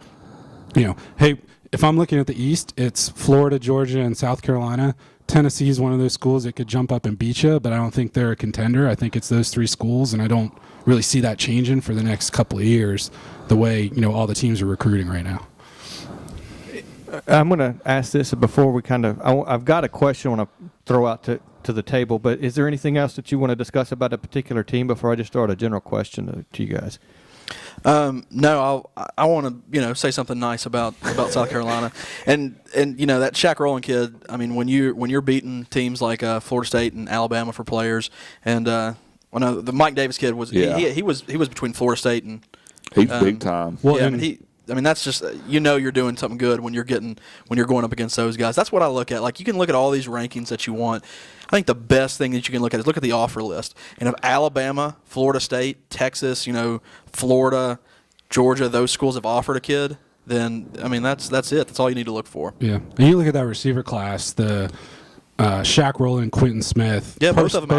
you know, hey, if I'm looking at the East, it's Florida, Georgia, and South Carolina. Tennessee is one of those schools that could jump up and beat you, but I don't think they're a contender. I think it's those 3 schools, and I don't really see that changing for the next couple of years, the way, you know, all the teams are recruiting right now. I'm going to ask this before we I've got a question I want to throw out to the table, but is there anything else that you want to discuss about a particular team before I just start a general question to you guys? No, I want to, you know, say something nice about South Carolina, and you know, that Shaq Rowland kid. I mean, when you're beating teams like Florida State and Alabama for players, and the Mike Davis kid was he was between Florida State and he's big time. Well, yeah, I mean, that's just, you know, you're doing something good when you're going up against those guys. That's what I look at. Like, you can look at all these rankings that you want. I think the best thing that you can look at is look at the offer list. And if Alabama, Florida State, Texas, you know, Florida, Georgia, those schools have offered a kid, then, I mean, that's it. That's all you need to look for. Yeah. And you look at that receiver class, the Shaq Rowland, Quentin Smith. Yeah, both of them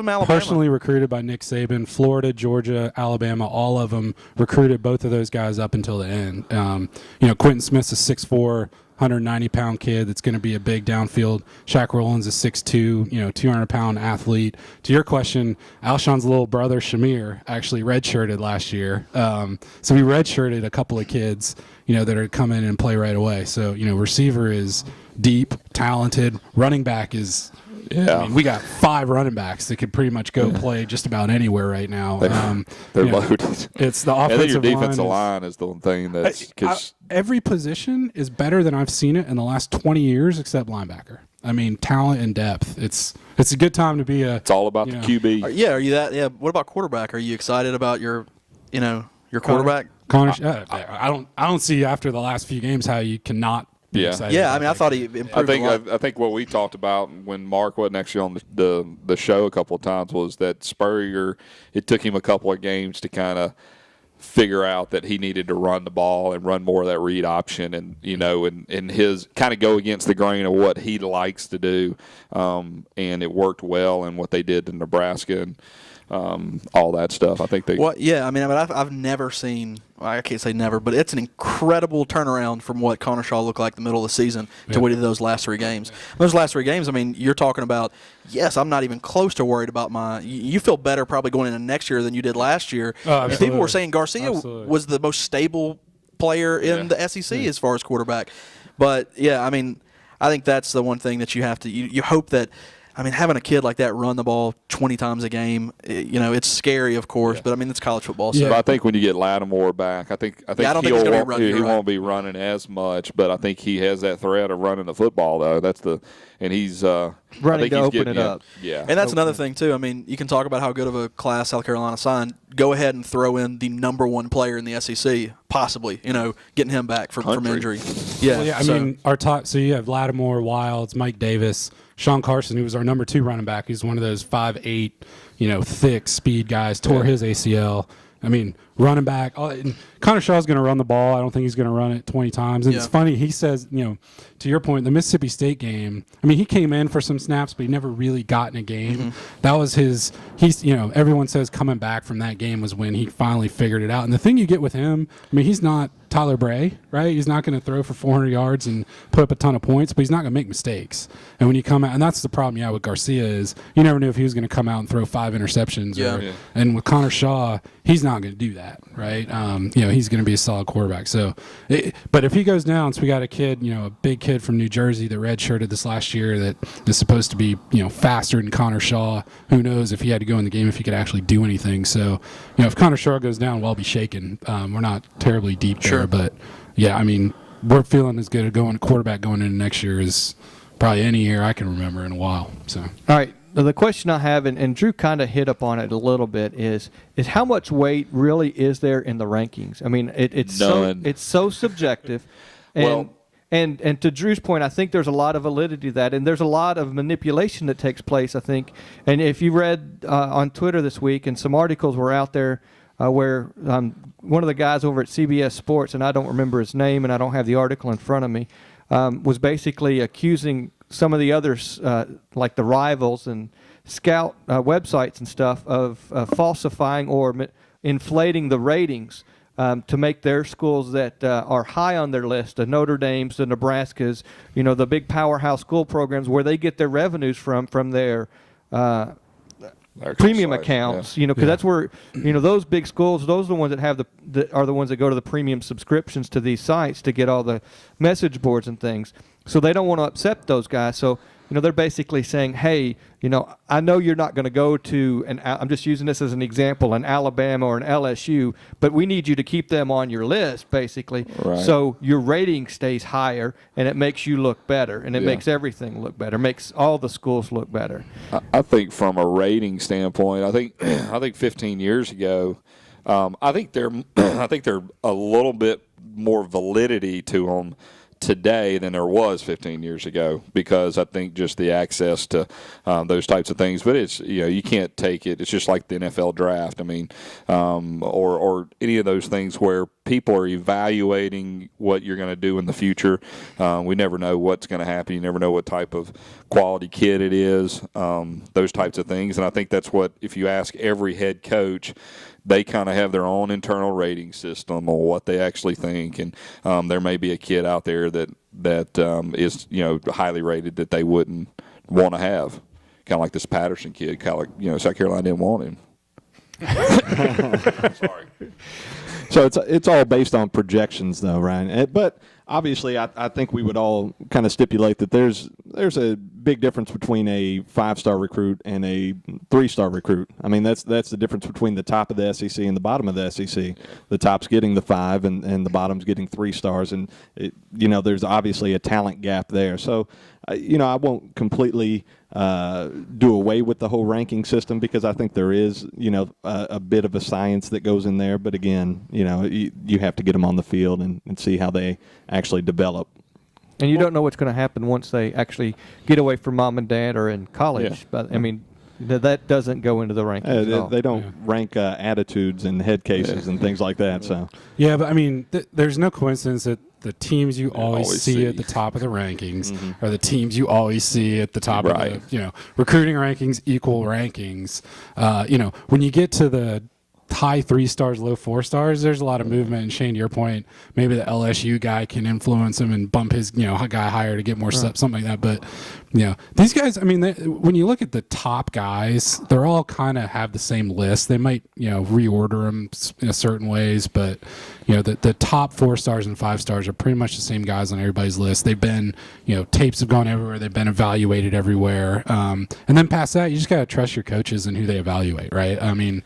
Alabama. Personally recruited by Nick Saban. Florida, Georgia, Alabama, all of them recruited both of those guys up until the end. You know, Quentin Smith's a 6'4", 190-pound kid that's going to be a big downfield. Shaq Rowland's a 6'2", you know, 200-pound athlete. To your question, Alshon's little brother, Shamir, actually redshirted last year. So we redshirted a couple of kids, you know, that are come in and play right away. So, you know, receiver is deep, talented. Running back is, I mean, we got 5 running backs that could pretty much go play just about anywhere right now. They're you know, loaded. It's the offensive and then your defensive line is the thing that's every position is better than I've seen it in the last 20 years, except linebacker. I mean, talent and depth. It's a good time to be It's all about the QB. Are you that? Yeah. What about quarterback? Are you excited about your quarterback? Connor, I don't see after the last few games how you cannot be excited. Yeah, I mean, I thought he improved a lot. I think what we talked about when Mark wasn't actually on the show a couple of times was that Spurrier, it took him a couple of games to kind of figure out that he needed to run the ball and run more of that read option, and you know, and his kind of go against the grain of what he likes to do, and it worked well in what they did in Nebraska and all that stuff. I think they. Well, yeah, I mean, I've never seen. Well, I can't say never, but it's an incredible turnaround from what Connor Shaw looked like the middle of the season to what he did those last 3 games. Those last 3 games, I mean, you're talking about. Yes, I'm not even close to worried about my. You feel better probably going into next year than you did last year. Oh, and people were saying Garcia was the most stable player in the SEC as far as quarterback. But yeah, I mean, I think that's the one thing that you have to. You hope that. I mean, having a kid like that run the ball 20 times a game, you know, it's scary, of course, but I mean, it's college football. So. Yeah, but I think when you get Lattimore back, I think he won't be running as much, but I think he has that threat of running the football though. And he's running to open it up. Yeah, and that's another thing too. I mean, you can talk about how good of a class South Carolina signed. Go ahead and throw in the #1 player in the SEC, possibly. You know, getting him back from injury. Yeah, well, yeah. I mean, our top. So you have Lattimore, Wilds, Mike Davis, Sean Carson, who was our #2 running back. He's one of those 5'8", you know, thick speed guys. Tore his ACL. I mean, running back. Connor Shaw's going to run the ball. I don't think he's going to run it 20 times. And it's funny. He says, you know, to your point, the Mississippi State game, I mean, he came in for some snaps, but he never really got in a game. Mm-hmm. That was you know, everyone says coming back from that game was when he finally figured it out. And the thing you get with him, I mean, he's not – Tyler Bray, right? He's not going to throw for 400 yards and put up a ton of points, but he's not going to make mistakes. And when you come out, and that's the problem, with Garcia is you never knew if he was going to come out and throw 5 interceptions. And with Connor Shaw, he's not going to do that, right? He's going to be a solid quarterback. So, but if he goes down, so we got a kid, a big kid from New Jersey that redshirted this last year that is supposed to be, faster than Connor Shaw. Who knows if he had to go in the game if he could actually do anything. So, if Connor Shaw goes down, we'll be shaken. We're not terribly deep there, but we're feeling as good a quarterback going into next year as probably any year I can remember in a while. So, all right. The question I have, and Drew kind of hit up on it a little bit, is how much weight really is there in the rankings? I mean, it's so subjective, and to Drew's point, I think there's a lot of validity to that, and there's a lot of manipulation that takes place, I think. And if you read on Twitter this week, and some articles were out there where one of the guys over at CBS Sports, and I don't remember his name, and I don't have the article in front of me, was basically accusing some of the others, like the rivals and scout websites and stuff, of falsifying or inflating the ratings to make their schools that are high on their list, the Notre Dames, the Nebraskas, the big powerhouse school programs where they get their revenues from their premium accounts, because that's where, those big schools, those are the ones that have are the ones that go to the premium subscriptions to these sites to get all the message boards and things. So they don't want to upset those guys. So, they're basically saying, hey, I know you're not going to go to, I'm just using this as an example, an Alabama or an LSU, but we need you to keep them on your list, basically. Right. So your rating stays higher, and it makes you look better, and it makes everything look better, makes all the schools look better. I think from a rating standpoint, I think 15 years ago, I think they're a little bit more validity to them today than there was 15 years ago, because I think just the access to those types of things. But it's, you can't take it. It's just like the NFL draft. I mean, or any of those things where people are evaluating what you're going to do in the future. We never know what's going to happen. You never know what type of quality kid it is, those types of things. And I think that's what, if you ask every head coach, they kind of have their own internal rating system or what they actually think. And there may be a kid out there that is, highly rated that they wouldn't want to have. Kind of like this Patterson kid, kind of like, South Carolina didn't want him. Sorry. So it's all based on projections, though, Ryan. But obviously, I think we would all kind of stipulate that there's a big difference between a 5-star recruit and a 3-star recruit. I mean, that's the difference between the top of the SEC and the bottom of the SEC. The top's getting the 5, and the bottom's getting 3 stars, and there's obviously a talent gap there. So, I won't completely do away with the whole ranking system, because I think there is, a bit of a science that goes in there. But again, you have to get them on the field and see how they actually develop. And you don't know what's going to happen once they actually get away from mom and dad or in college. Yeah. But, I mean, that doesn't go into the rankings at all. They don't rank attitudes and head cases and things like that. So yeah, but I mean, there's no coincidence that the teams you always see at the top of the rankings are the teams you always see at the top of the, recruiting rankings equal rankings. When you get to the high 3 stars, low 4 stars, there's a lot of movement. And Shane, to your point, maybe the LSU guy can influence him and bump his, guy higher to get more stuff, something like that. But, these guys, I mean, when you look at the top guys, they're all kind of have the same list. They might, reorder them in certain ways, but, the top 4 stars and 5 stars are pretty much the same guys on everybody's list. They've been, tapes have gone everywhere. They've been evaluated everywhere. And then past that, you just got to trust your coaches and who they evaluate, right? I mean,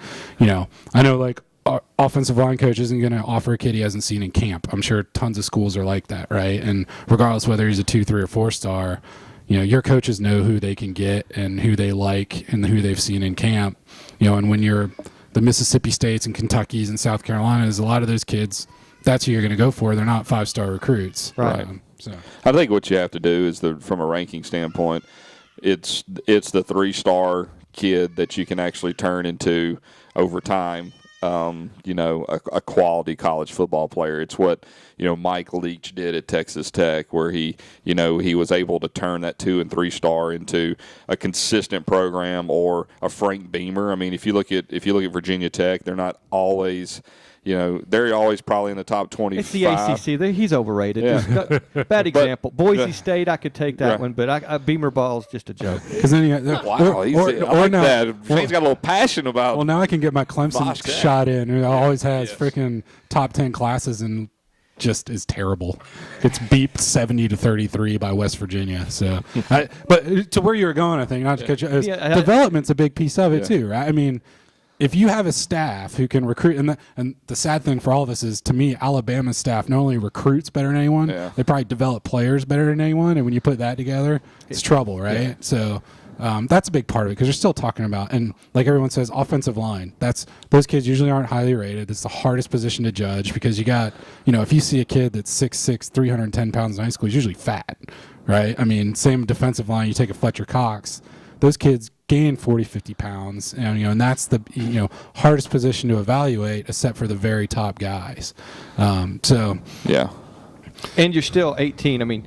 I know, like, our offensive line coach isn't going to offer a kid he hasn't seen in camp. I'm sure tons of schools are like that, right? And regardless whether he's a 2, 3, or 4 star, your coaches know who they can get and who they like and who they've seen in camp. And when you're the Mississippi States and Kentuckys and South Carolinas, a lot of those kids, that's who you're going to go for. They're not 5-star recruits. Right. So I think what you have to do is, from a ranking standpoint, it's the 3-star kid that you can actually turn into over time. A quality college football player. It's what, Mike Leach did at Texas Tech, where he was able to turn that 2- and 3-star into a consistent program, or a Frank Beamer. I mean, if you look at Virginia Tech, they're not always, they're always probably in the top 25. It's the ACC. He's overrated. Yeah. Bad example. Boise yeah. State, I could take that Right. one, but Beamer Ball's just a joke. Because then Wow, I like that. Shane's got a little passion about. Well, now I can get my Clemson Bosch Tech. shot in. It always has Yes. freaking top 10 classes and just is terrible. It's beeped 70-33 by West Virginia. So, but to where you were going, I think not to catch you, development's a big piece of it too, right? I mean, if you have a staff who can recruit, and the sad thing for all of us is, to me, Alabama's staff not only recruits better than anyone, they probably develop players better than anyone. And when you put that together, it's trouble, right? Yeah. So that's a big part of it, because you're still talking about, and like everyone says, offensive line. Those kids usually aren't highly rated. It's the hardest position to judge, because you got, if you see a kid that's 6'6", 310 pounds in high school, he's usually fat, right? I mean, same defensive line. You take a Fletcher Cox, those kids gain 40, 50 pounds, and that's the hardest position to evaluate, except for the very top guys. Yeah. And you're still 18. I mean,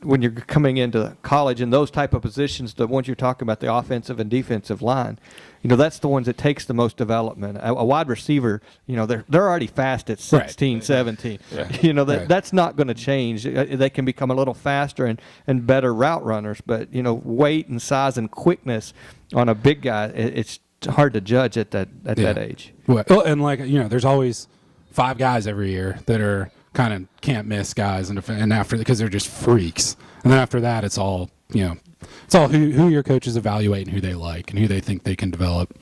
when you're coming into college in those type of positions, the ones you're talking about, the offensive and defensive line, that's the ones that takes the most development. A wide receiver, they're already fast at 16, right. 17. Yeah. That's not going to change. They can become a little faster and better route runners, but weight and size and quickness on a big guy, it's hard to judge at that age. Well, and there's always 5 guys every year that are kind of can't miss guys, and after, because they're just freaks, and then after that, it's all who your coaches evaluate and who they like and who they think they can develop.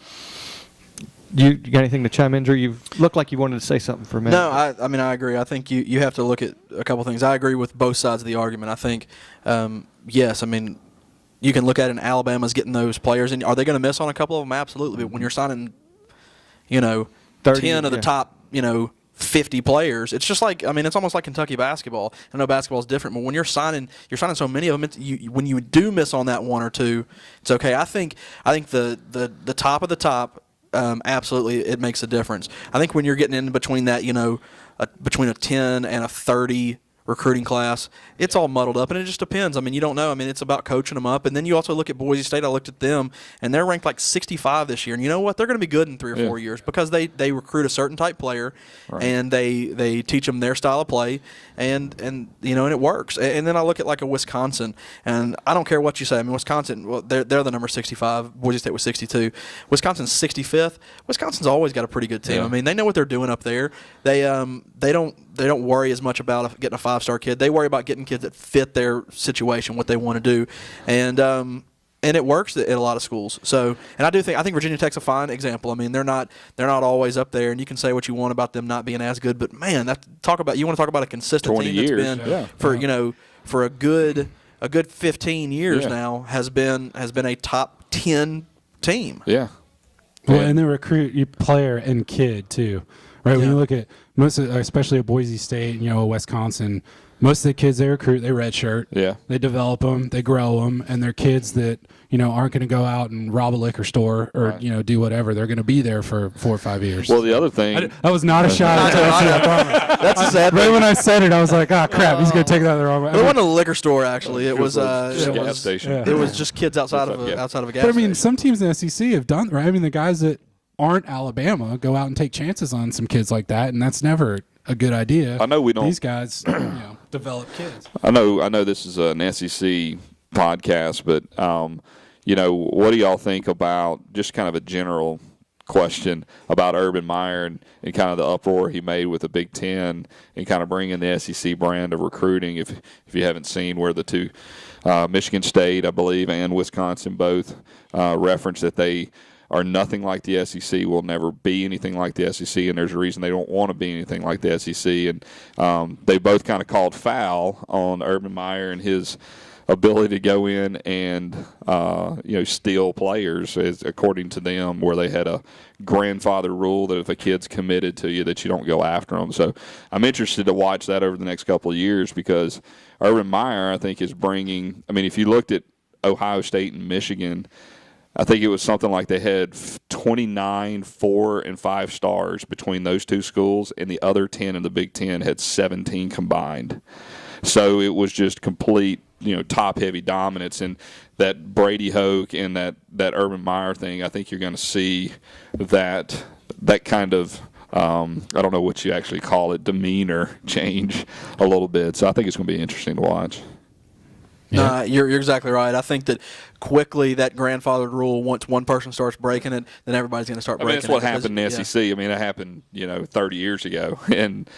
You got anything to chime in, Drew? You look like you wanted to say something for a minute. No, I agree. I think you have to look at a couple things. I agree with both sides of the argument. I think, yes, you can look at it, and Alabama's getting those players, and are they going to miss on a couple of them? Absolutely. But when you're signing, 30, 10 of the top, 50 players, it's just like, it's almost like Kentucky basketball. I know basketball is different, but when you're signing so many of them, when you do miss on that one or two, it's okay. I think the top of the top, absolutely, it makes a difference. I think when you're getting in between that, between a 10 and a 30 recruiting class, it's all muddled up, and it just depends. You don't know. It's about coaching them up. And then you also look at Boise State. I looked at them, and they're ranked like 65 this year. And you know what? They're going to be good in 3 or 4 years, because they recruit a certain type player, right. And they teach them their style of play, and it works. And then I look at like a Wisconsin, and I don't care what you say. Wisconsin, well, they're the number 65. Boise State was 62. Wisconsin's 65th. Wisconsin's always got a pretty good team. Yeah. They know what they're doing up there. They don't worry as much about getting a 5-star kid. They worry about getting kids that fit their situation, what they want to do, and it works at a lot of schools. So, and I think Virginia Tech's a fine example. They're not always up there, and you can say what you want about them not being as good, but man, you want to talk about a consistent 20 team years. That's been for a good 15 years now has been a top 10 team. Yeah. Well, and they recruit player and kid too. Right, yeah. When you look at especially at Boise State, Wisconsin, most of the kids they recruit, they redshirt. Yeah. They develop them, they grow them, and they're kids that aren't going to go out and rob a liquor store or right. Do whatever. They're going to be there for 4 or 5 years. Well, the other thing, that was not a shot. That's a sad right thing. when I said it, I was like, crap, he's going to take that the wrong way. It wasn't a liquor store, actually. It was a gas station. Yeah. It was just kids outside of a gas station. But some teams in the SEC have done right. The guys that aren't Alabama go out and take chances on some kids like that, and that's never a good idea. I know we don't. These guys, develop kids. I know this is an SEC podcast, but what do y'all think about just kind of a general question about Urban Meyer and kind of the uproar he made with the Big Ten and kind of bringing the SEC brand of recruiting? If you haven't seen where the two, Michigan State, I believe, and Wisconsin both referenced that they are nothing like the SEC, will never be anything like the SEC, and there's a reason they don't want to be anything like the SEC. And they both kind of called foul on Urban Meyer and his ability to go in and steal players, as according to them, where they had a grandfather rule that if a kid's committed to you, that you don't go after them. So I'm interested to watch that over the next couple of years, because Urban Meyer, I think, is bringing. If you looked at Ohio State and Michigan, I think it was something like they had 29 4 and 5 stars between those two schools, and the other 10 in the Big Ten had 17 combined. So it was just complete, top-heavy dominance. And that Brady Hoke and that Urban Meyer thing, I think you're going to see that kind of I don't know what you actually call it, demeanor change a little bit. So I think it's going to be interesting to watch. No, you're exactly right. I think that quickly that grandfathered rule, once one person starts breaking it, then everybody's going to start breaking it. That's what happened in the SEC. I mean, it happened, 30 years ago. And,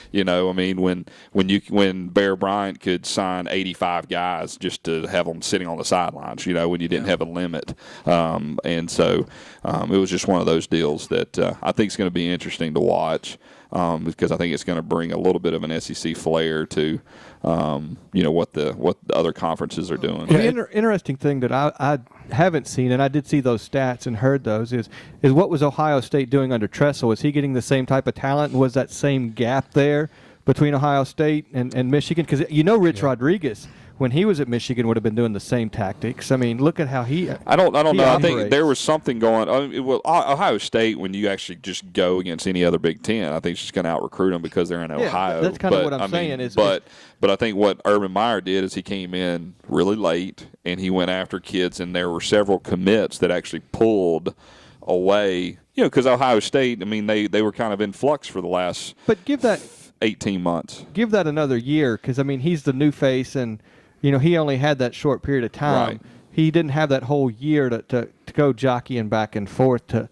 when Bear Bryant could sign 85 guys just to have them sitting on the sidelines, when you didn't have a limit. And so it was just one of those deals that I think is going to be interesting to watch. Because I think it's going to bring a little bit of an SEC flair to, what the other conferences are doing. The interesting thing that I haven't seen, and I did see those stats and heard those, is what was Ohio State doing under Tressel? Was he getting the same type of talent? And was that same gap there between Ohio State and Michigan? Because Rich Rodriguez, when he was at Michigan, would have been doing the same tactics. I mean, look at how he. I don't know. Operates. I think there was something going. Ohio State, when you actually just go against any other Big Ten, I think it's just going to out recruit them because they're in Ohio. That's kind of what I'm saying. But I think what Urban Meyer did is he came in really late and he went after kids, and there were several commits that actually pulled away. Because Ohio State, I mean, they were kind of in flux for the last. But give that 18 months. Give that another year, because I mean he's the new face and. He only had that short period of time. Right. He didn't have that whole year to go jockeying back and forth to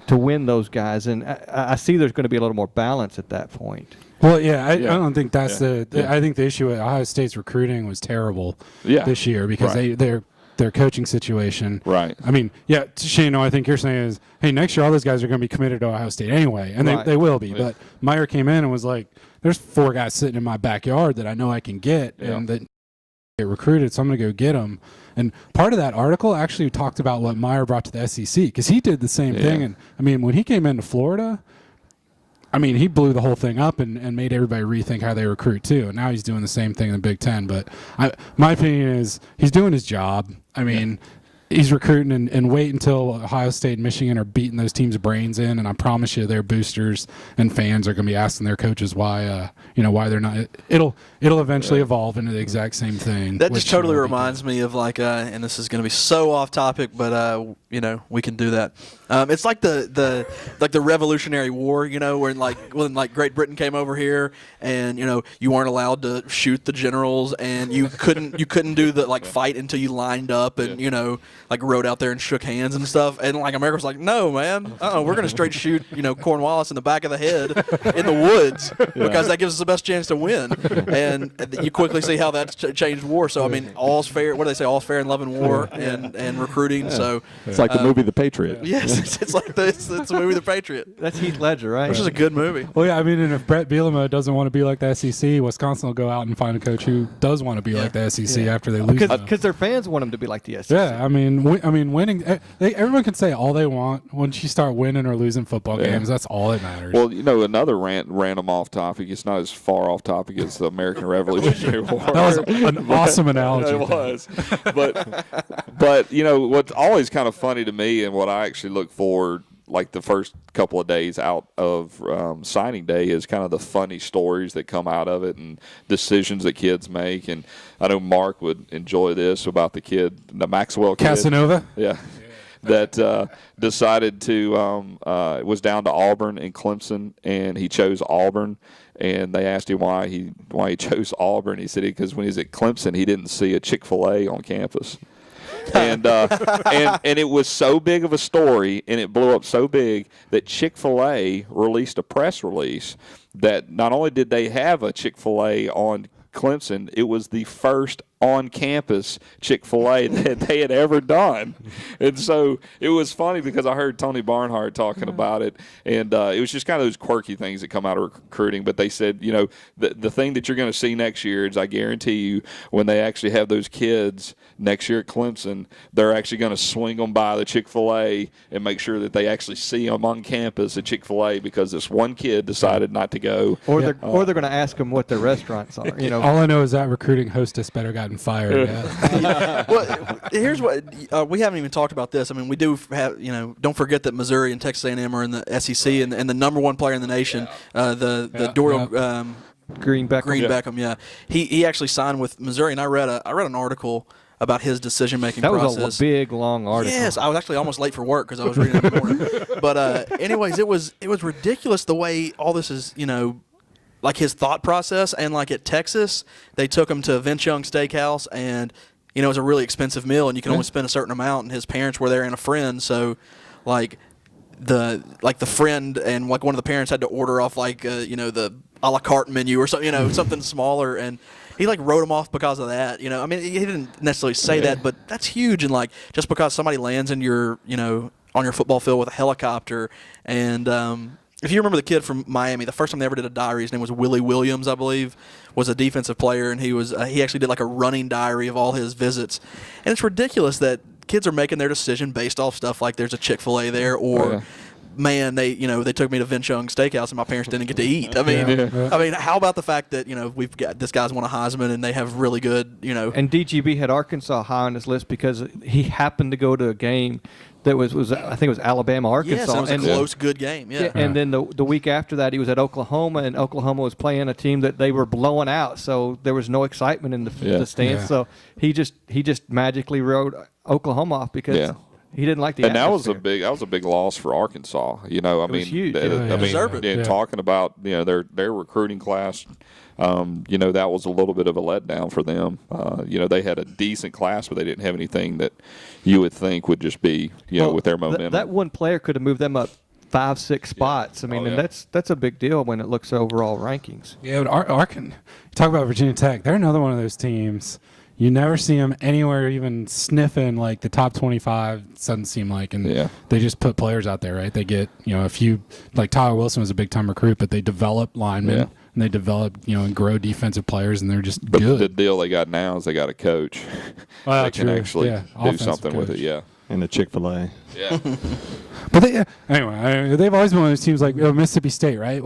win those guys. And I see there's going to be a little more balance at that point. Well, I don't think that's I think the issue with Ohio State's recruiting was terrible this year because their coaching situation. Right. I mean, Shane, I think you're saying is, hey, next year all those guys are going to be committed to Ohio State anyway, and they will be. But Meyer came in and was like, there's 4 guys sitting in my backyard that I know I can get, and that get recruited, so I'm going to go get them. And part of that article actually talked about what Meyer brought to the SEC, because he did the same thing. And I mean, when he came into Florida, I mean, he blew the whole thing up and made everybody rethink how they recruit too. And now he's doing the same thing in the Big Ten. But my opinion is he's doing his job. I mean, he's recruiting and wait until Ohio State and Michigan are beating those teams' brains in, and I promise you their boosters and fans are going to be asking their coaches why they're not. It'll eventually evolve into the exact same thing. That just totally reminds me of and this is going to be so off topic, but we can do that. It's like the Revolutionary War, when Great Britain came over here, and you weren't allowed to shoot the generals, and you couldn't do the fight until you lined up and rode out there and shook hands and stuff, and America was like, no man, we're gonna straight shoot Cornwallis in the back of the head in the woods because that gives us the best chance to win, and you quickly see how that's changed war. So I mean, all's fair. What do they say? All's fair in love and war and recruiting. Yeah. So it's like the movie The Patriot. Yes. It's like it's the movie The Patriot. That's Heath Ledger, right? Which is a good movie. Well, I mean, and if Brett Bielema doesn't want to be like the SEC, Wisconsin will go out and find a coach who does want to be like the SEC after they lose. Because their fans want them to be like the SEC. Yeah, I mean, winning. Everyone can say all they want. Once you start winning or losing football games, that's all that matters. Well, another random off topic. It's not as far off topic as the American Revolutionary War. That was an awesome analogy. It was, but what's always kind of funny to me, and what I actually look forward, the first couple of days out of signing day, is kind of the funny stories that come out of it and decisions that kids make. And I know Mark would enjoy this about the kid, the Maxwell kid. Casanova? Yeah. That decided to was down to Auburn and Clemson, and he chose Auburn. And they asked him why he chose Auburn. He said because when he was at Clemson, he didn't see a Chick-fil-A on campus. And it was so big of a story, and it blew up so big that Chick-fil-A released a press release that not only did they have a Chick-fil-A on Clemson, it was the first on-campus Chick-fil-A that they had ever done. And so it was funny because I heard Tony Barnhart talking about it, and it was just kind of those quirky things that come out of recruiting. But they said, the thing that you're going to see next year is, I guarantee you, when they actually have those kids next year at Clemson, they're actually going to swing them by the Chick-fil-A and make sure that they actually see them on campus at Chick-fil-A because this one kid decided not to go. Or they're going to ask them what their restaurants are. All I know is that recruiting hostess better gotten fired. Well, here's what we haven't even talked about this. I mean, we do have, don't forget that Missouri and Texas A&M are in the SEC, and the number one player in the nation, Dorial Green Beckham. He actually signed with Missouri, and I read an article about his decision-making That process. was a big, long article. Yes, I was actually almost late for work because I was reading it in the morning. But anyways, it was ridiculous the way all this is, like his thought process. And like at Texas, they took him to Vince Young Steakhouse, and it was a really expensive meal, and you can only spend a certain amount. And his parents were there and a friend, so like the friend and like one of the parents had to order off like the a la carte menu or something, something smaller, and he like wrote him off because of that. I mean, he didn't necessarily say that, but that's huge. And like just because somebody lands in your on your football field with a helicopter, and if you remember the kid from Miami, the first time they ever did a diary, his name was Willie Williams, I believe, was a defensive player, and he actually did like a running diary of all his visits. And it's ridiculous that kids are making their decision based off stuff like there's a Chick-fil-A there, or man, they took me to Vince Young Steakhouse and my parents didn't get to eat. I mean, how about the fact that we've got this guy's won a Heisman and they have really good And DGB had Arkansas high on his list because he happened to go to a game that was I think it was Alabama Arkansas. Yes, it was a close, good game. Yeah. And then the week after that, he was at Oklahoma, and Oklahoma was playing a team that they were blowing out, so there was no excitement in the stands. Yeah. So he just magically wrote Oklahoma off because he didn't like the and atmosphere. that was a big loss for Arkansas. I mean, was huge. Talking about their recruiting class. That was a little bit of a letdown for them. They had a decent class, but they didn't have anything that you would think would just be, with their momentum. That one player could have moved them up 5-6 spots. I mean, and that's a big deal when it looks at overall rankings. Yeah, but you talk about Virginia Tech. They're another one of those teams. You never see them anywhere even sniffing like the top 25, doesn't seem like. And they just put players out there, right? They get, a few, like Tyler Wilson was a big-time recruit, but they develop linemen. And they develop, and grow defensive players, and they're just good. The deal they got now is they got a coach that can actually do something with it. Yeah, and the Chick-fil-A. Yeah. But anyway, they've always been one of those teams like Mississippi State, right?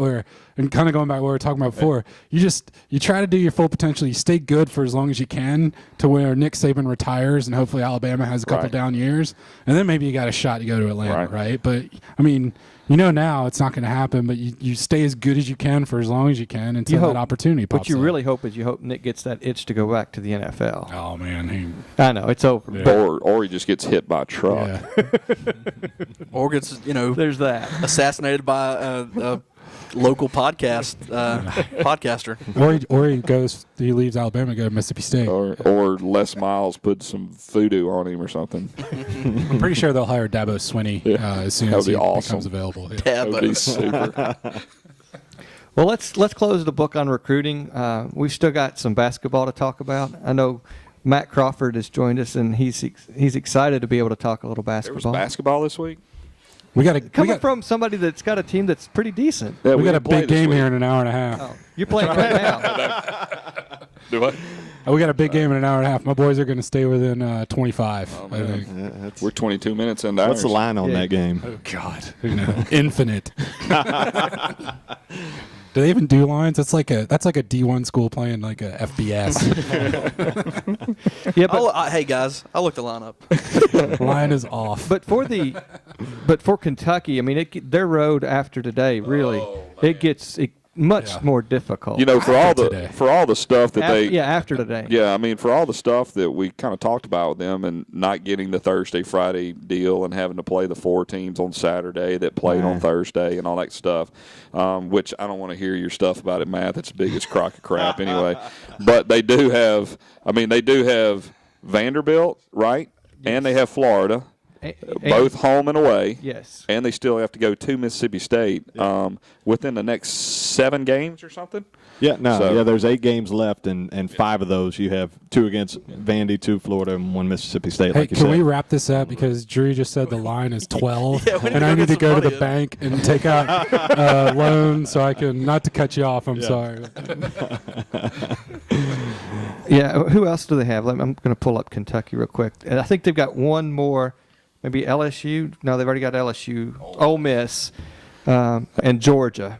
And kind of going back to what we were talking about before, you try to do your full potential. You stay good for as long as you can to where Nick Saban retires, and hopefully Alabama has a couple down years, and then maybe you got a shot to go to Atlanta, right? But I mean, now it's not going to happen, but you stay as good as you can for as long as you can until that opportunity pops up. What you really hope is Nick gets that itch to go back to the NFL. Oh, man. I know, it's over. Yeah. Or he just gets hit by a truck. Yeah. Or gets, there's that. assassinated by a local podcaster. Or he leaves Alabama to go to Mississippi State. Or Les Miles puts some voodoo on him or something. I'm pretty sure they'll hire Dabo Swinney as soon as he becomes available. Yeah. That would be super. Well, let's close the book on recruiting. We've still got some basketball to talk about. I know Matt Crawford has joined us, and he's excited to be able to talk a little basketball. There was basketball this week? Coming from somebody that's got a team that's pretty decent. Yeah, we got a big game here in an hour and a half. Oh, you're playing right now. Do what? We got a big game in an hour and a half. My boys are going to stay within 25. I think. We're 22 minutes into What's the line on that game? Oh God, infinite. Do they even do lines? That's like a D1 school playing like a FBS. Yeah, but hey guys, I looked the line up. Line is off. But for Kentucky, I mean, their road after today really it gets much more difficult. For all the stuff that after today. Yeah, I mean, for all the stuff that we kind of talked about with them and not getting the Thursday, Friday deal and having to play the 4 teams on Saturday that played on Thursday and all that stuff, which I don't want to hear your stuff about it, Matt. It's the biggest crock of crap anyway. But they do have Vanderbilt, right? Yes. And they have Florida. Both home and away. Yes. And they still have to go to Mississippi State within the next 7 games or something. Yeah, there's 8 games left, and 5 of those you have 2 against Vandy, 2 Florida, and 1 Mississippi State. Hey, can we wrap this up? Because Drew just said the line is 12, and I need to go to the bank and take out a loan so I can, not to cut you off, I'm sorry. Yeah, who else do they have? I'm going to pull up Kentucky real quick. And I think they've got one more. Maybe LSU. No, they've already got LSU, Ole Miss, and Georgia,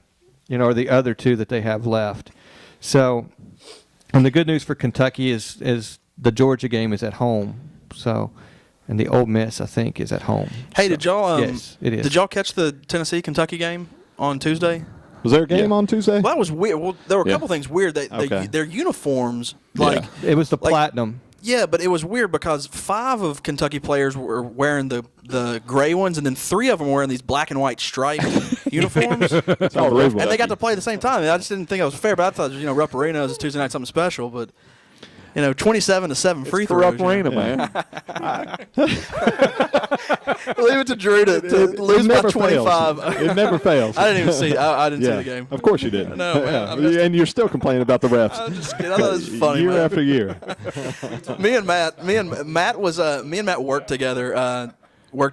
are the other 2 that they have left. So, and the good news for Kentucky is the Georgia game is at home. So, and the Ole Miss, I think, is at home. Hey, did y'all? Yes, it is. Did y'all catch the Tennessee-Kentucky game on Tuesday? Was there a game on Tuesday? Well, that was weird. Well, there were a couple things weird. Their uniforms, it was the platinum. Yeah, but it was weird because 5 of Kentucky players were wearing the gray ones, and then 3 of them were wearing these black and white striped uniforms. It's unbelievable. And they got to play at the same time. I just didn't think it was fair, but I thought, Rupp Arenas is Tuesday night something special, but 27-7 free throws. Rupp Arena, man. Leave it to Drew to lose by 25. It never fails. I didn't even see. I didn't see the game. Of course you didn't. No, man, and you're still complaining about the refs. I'm just kidding. I thought it was funny. Year man. after year. Me and Matt worked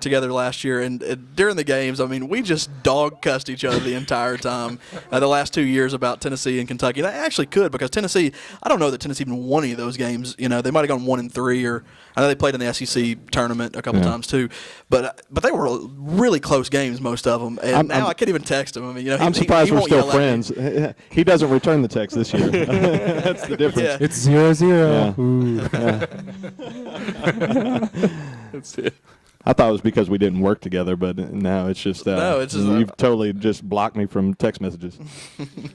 together last year, and during the games, I mean, we just dog cussed each other the entire time the last 2 years about Tennessee and Kentucky. And I actually could, because Tennessee, I don't know that Tennessee even won any of those games. They might have gone 1-3, or I know they played in the SEC tournament a couple times too, but they were really close games, most of them. And I can't even text him. I mean, I'm surprised we're still friends. He doesn't return the text this year. That's the difference. Yeah. It's 0-0. Yeah. That's it. I thought it was because we didn't work together, but now it's just, No, it's just you've totally just blocked me from text messages.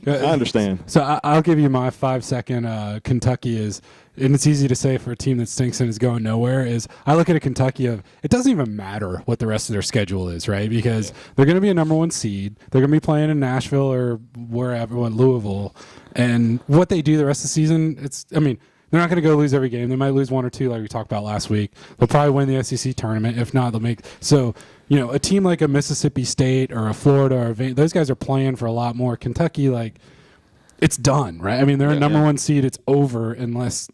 I understand. So I'll give you my 5-second. Kentucky is, and it's easy to say for a team that stinks and is going nowhere, is I look at a Kentucky of, it doesn't even matter what the rest of their schedule is, right? Because they're going to be a number 1 seed. They're going to be playing in Nashville or wherever, Louisville. And what they do the rest of the season, they're not going to go lose every game. They might lose 1 or 2, like we talked about last week. They'll probably win the SEC tournament. If not, they'll make – so, a team like a Mississippi State or a Florida or those guys are playing for a lot more. Kentucky, it's done, right? I mean, they're a number 1 seed. It's over unless,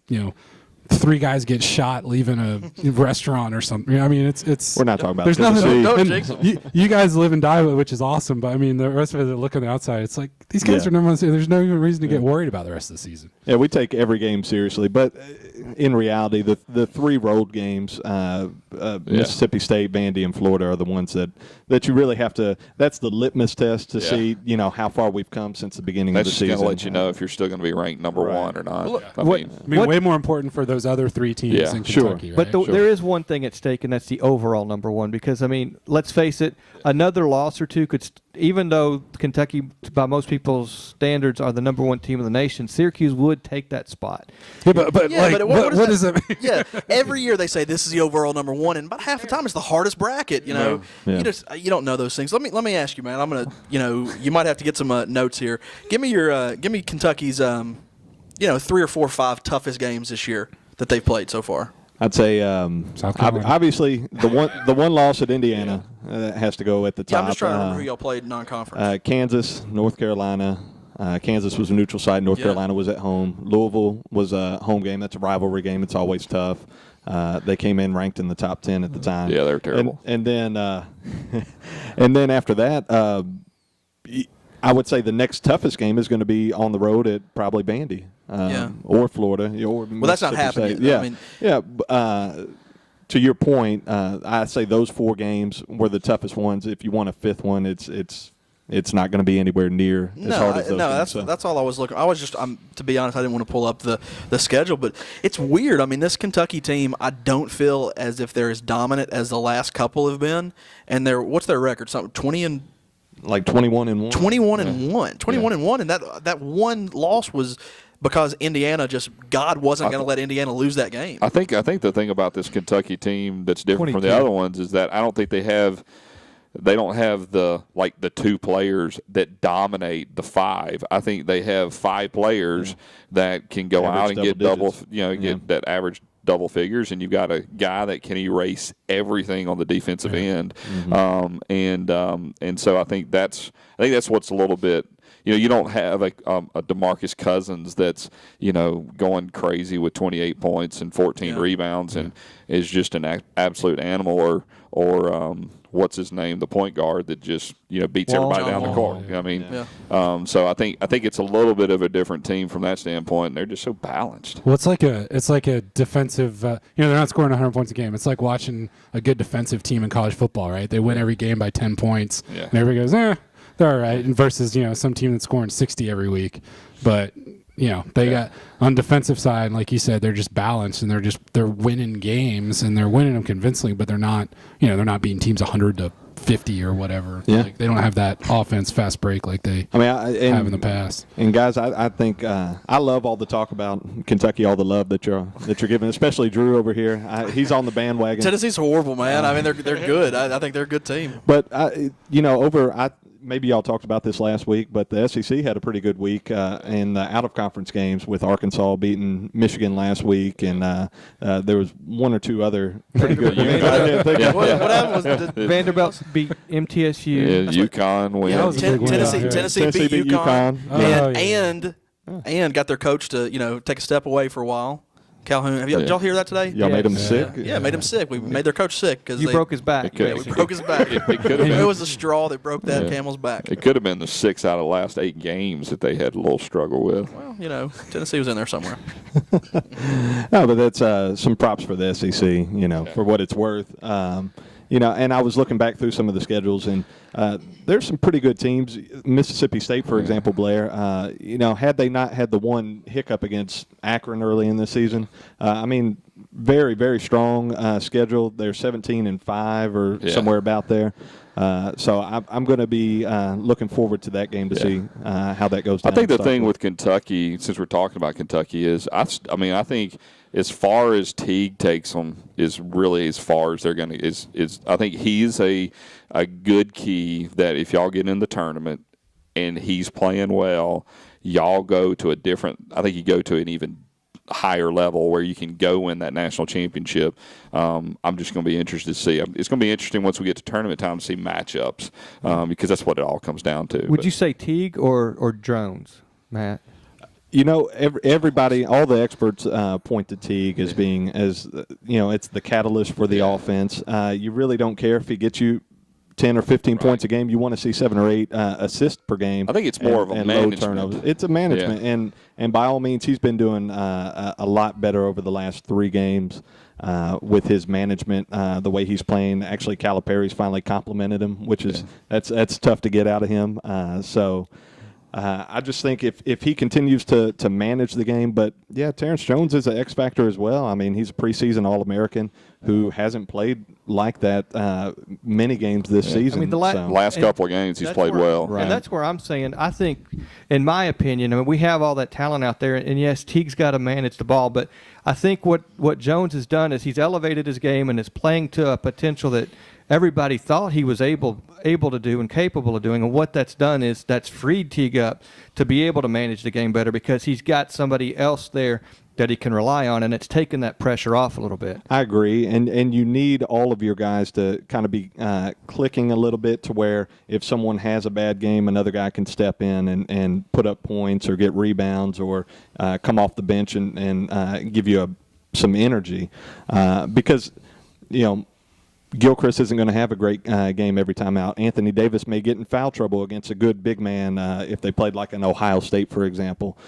3 guys get shot leaving a restaurant or something. I mean, it's. We're not talking about there's Tennessee. nothing. Don't jinx them. You guys live and die with it, which is awesome. But I mean, the rest of it, that look on the outside, it's like these guys are number 1 seed. There's no even reason to get worried about the rest of the season. Yeah, we take every game seriously, but in reality, the 3 road games, Mississippi State, Vandy, and Florida, are the ones that you really have to. That's the litmus test to see, how far we've come since the beginning of the season. That's just going to let you know if you're still going to be ranked number 1 or not. Well, I mean, way more important for those other 3 teams in Kentucky, right? But there is one thing at stake, and that's the overall number 1. Because let's face it, another loss or 2 could, even though Kentucky, by most people's standards, are the number 1 team in the nation, Syracuse would take that spot. Yeah, but what does that mean? Yeah, every year they say this is the overall number 1, and about half the time it's the hardest bracket. You don't know those things. Let me ask you, man. I'm gonna, you might have to get some notes here. Give me Kentucky's, 3 or 4 or 5 toughest games this year that they've played so far. I'd say obviously the one loss at Indiana has to go at the top. Yeah, I'm just trying to remember who y'all played non-conference. Kansas, North Carolina. Kansas was a neutral site. North Carolina was at home. Louisville was a home game. That's a rivalry game. It's always tough. They came in ranked in the top 10 at the time. Yeah, they were terrible. And then and then after that, I would say the next toughest game is going to be on the road at probably Vandy or Florida. Or that's not happening. Yeah. To your point, I say those 4 games were the toughest ones. If you want a 5th one, it's not going to be anywhere near as hard as those games. That's all I was looking. I was just, to be honest, I didn't want to pull up the schedule, but it's weird. I mean, this Kentucky team, I don't feel as if they're as dominant as the last couple have been. And what's their record? Something 21-1. 21-1. 21-1, and that one loss was because Indiana God wasn't going to let Indiana lose that game. I think the thing about this Kentucky team that's different from the other ones is that I don't think they don't have the 2 players that dominate the 5. I think they have 5 players that can go out and get get that average double figures, and you've got a guy that can erase everything on the defensive end. And so I think that's what's a little bit. You don't have a DeMarcus Cousins that's going crazy with 28 points and 14 rebounds and is just an absolute animal, or what's his name, the point guard that just beats everybody down the court. I mean, so I think it's a little bit of a different team from that standpoint. And they're just so balanced. Well, it's like a defensive. They're not scoring 100 points a game. It's like watching a good defensive team in college football, right? They win every game by 10 points, and everybody goes, they're all right. And versus some team that's scoring 60 every week, but. They got on defensive side, like you said, they're just balanced and they're winning games and they're winning them convincingly, but they're not beating teams 100 to 50 or whatever. Yeah. Like, they don't have that offense fast break like they have in the past. And guys, I think I love all the talk about Kentucky, all the love that you're giving, especially Drew over here. He's on the bandwagon. Tennessee's horrible, man. I mean, they're good. I think they're a good team. But maybe y'all talked about this last week, but the SEC had a pretty good week in the out-of-conference games with Arkansas beating Michigan last week, and there was one or two other pretty good games. I didn't think of. What happened was Vanderbilt beat MTSU. Yeah, UConn wins. That was a big win. Tennessee beat UConn. And got their coach to take a step away for a while. Calhoun, did y'all hear that today? Y'all made him sick? Yeah, made him sick. We made their coach sick because You broke his back. we broke his back. It could have It been. was the straw that broke that camel's back. It could have been the 6 out of the last 8 games that they had a little struggle with. Well, Tennessee was in there somewhere. No, but that's some props for the SEC, for what it's worth. And I was looking back through some of the schedules, and there's some pretty good teams. Mississippi State, for example, Blair, had they not had the one hiccup against Akron early in the season, very, very strong schedule. They're 17-5 or somewhere about there. So I'm going to be looking forward to that game to see how that goes down. I think the thing with Kentucky, since we're talking about Kentucky, is I think as far as Teague takes them is really as far as they're going to is I think he's a good key that if y'all get in the tournament and he's playing well, y'all go to I think you go to an even higher level where you can go win that national championship. I'm just going to be interested to see. It's going to be interesting once we get to tournament time to see matchups because that's what it all comes down to. Would you say Teague or Jones, Matt? Everybody, all the experts point to Teague as being it's the catalyst for the offense. You really don't care if he gets you 10 or 15 points a game. You want to see 7 or 8 assists per game. I think it's more of a management. Low turnovers. It's a management, and by all means, he's been doing a lot better over the last 3 games with his management. The way he's playing, actually, Calipari's finally complimented him, which is that's tough to get out of him. I just think if he continues to manage the game, but Terrence Jones is an X factor as well. I mean, he's a preseason All-American who hasn't played like that many games this season. I mean, the last couple of games he's played well. Right. And that's where I'm saying, I think, in my opinion, we have all that talent out there, and yes, Teague's got to manage the ball, but I think what Jones has done is he's elevated his game and is playing to a potential that everybody thought he was able to do and capable of doing. And what that's done is that's freed Teague up to be able to manage the game better because he's got somebody else there that he can rely on, and it's taken that pressure off a little bit. I agree, and you need all of your guys to kind of be clicking a little bit to where if someone has a bad game, another guy can step in and put up points or get rebounds or come off the bench and give you some energy because, Gilchrist isn't going to have a great game every time out. Anthony Davis may get in foul trouble against a good big man if they played like an Ohio State, for example.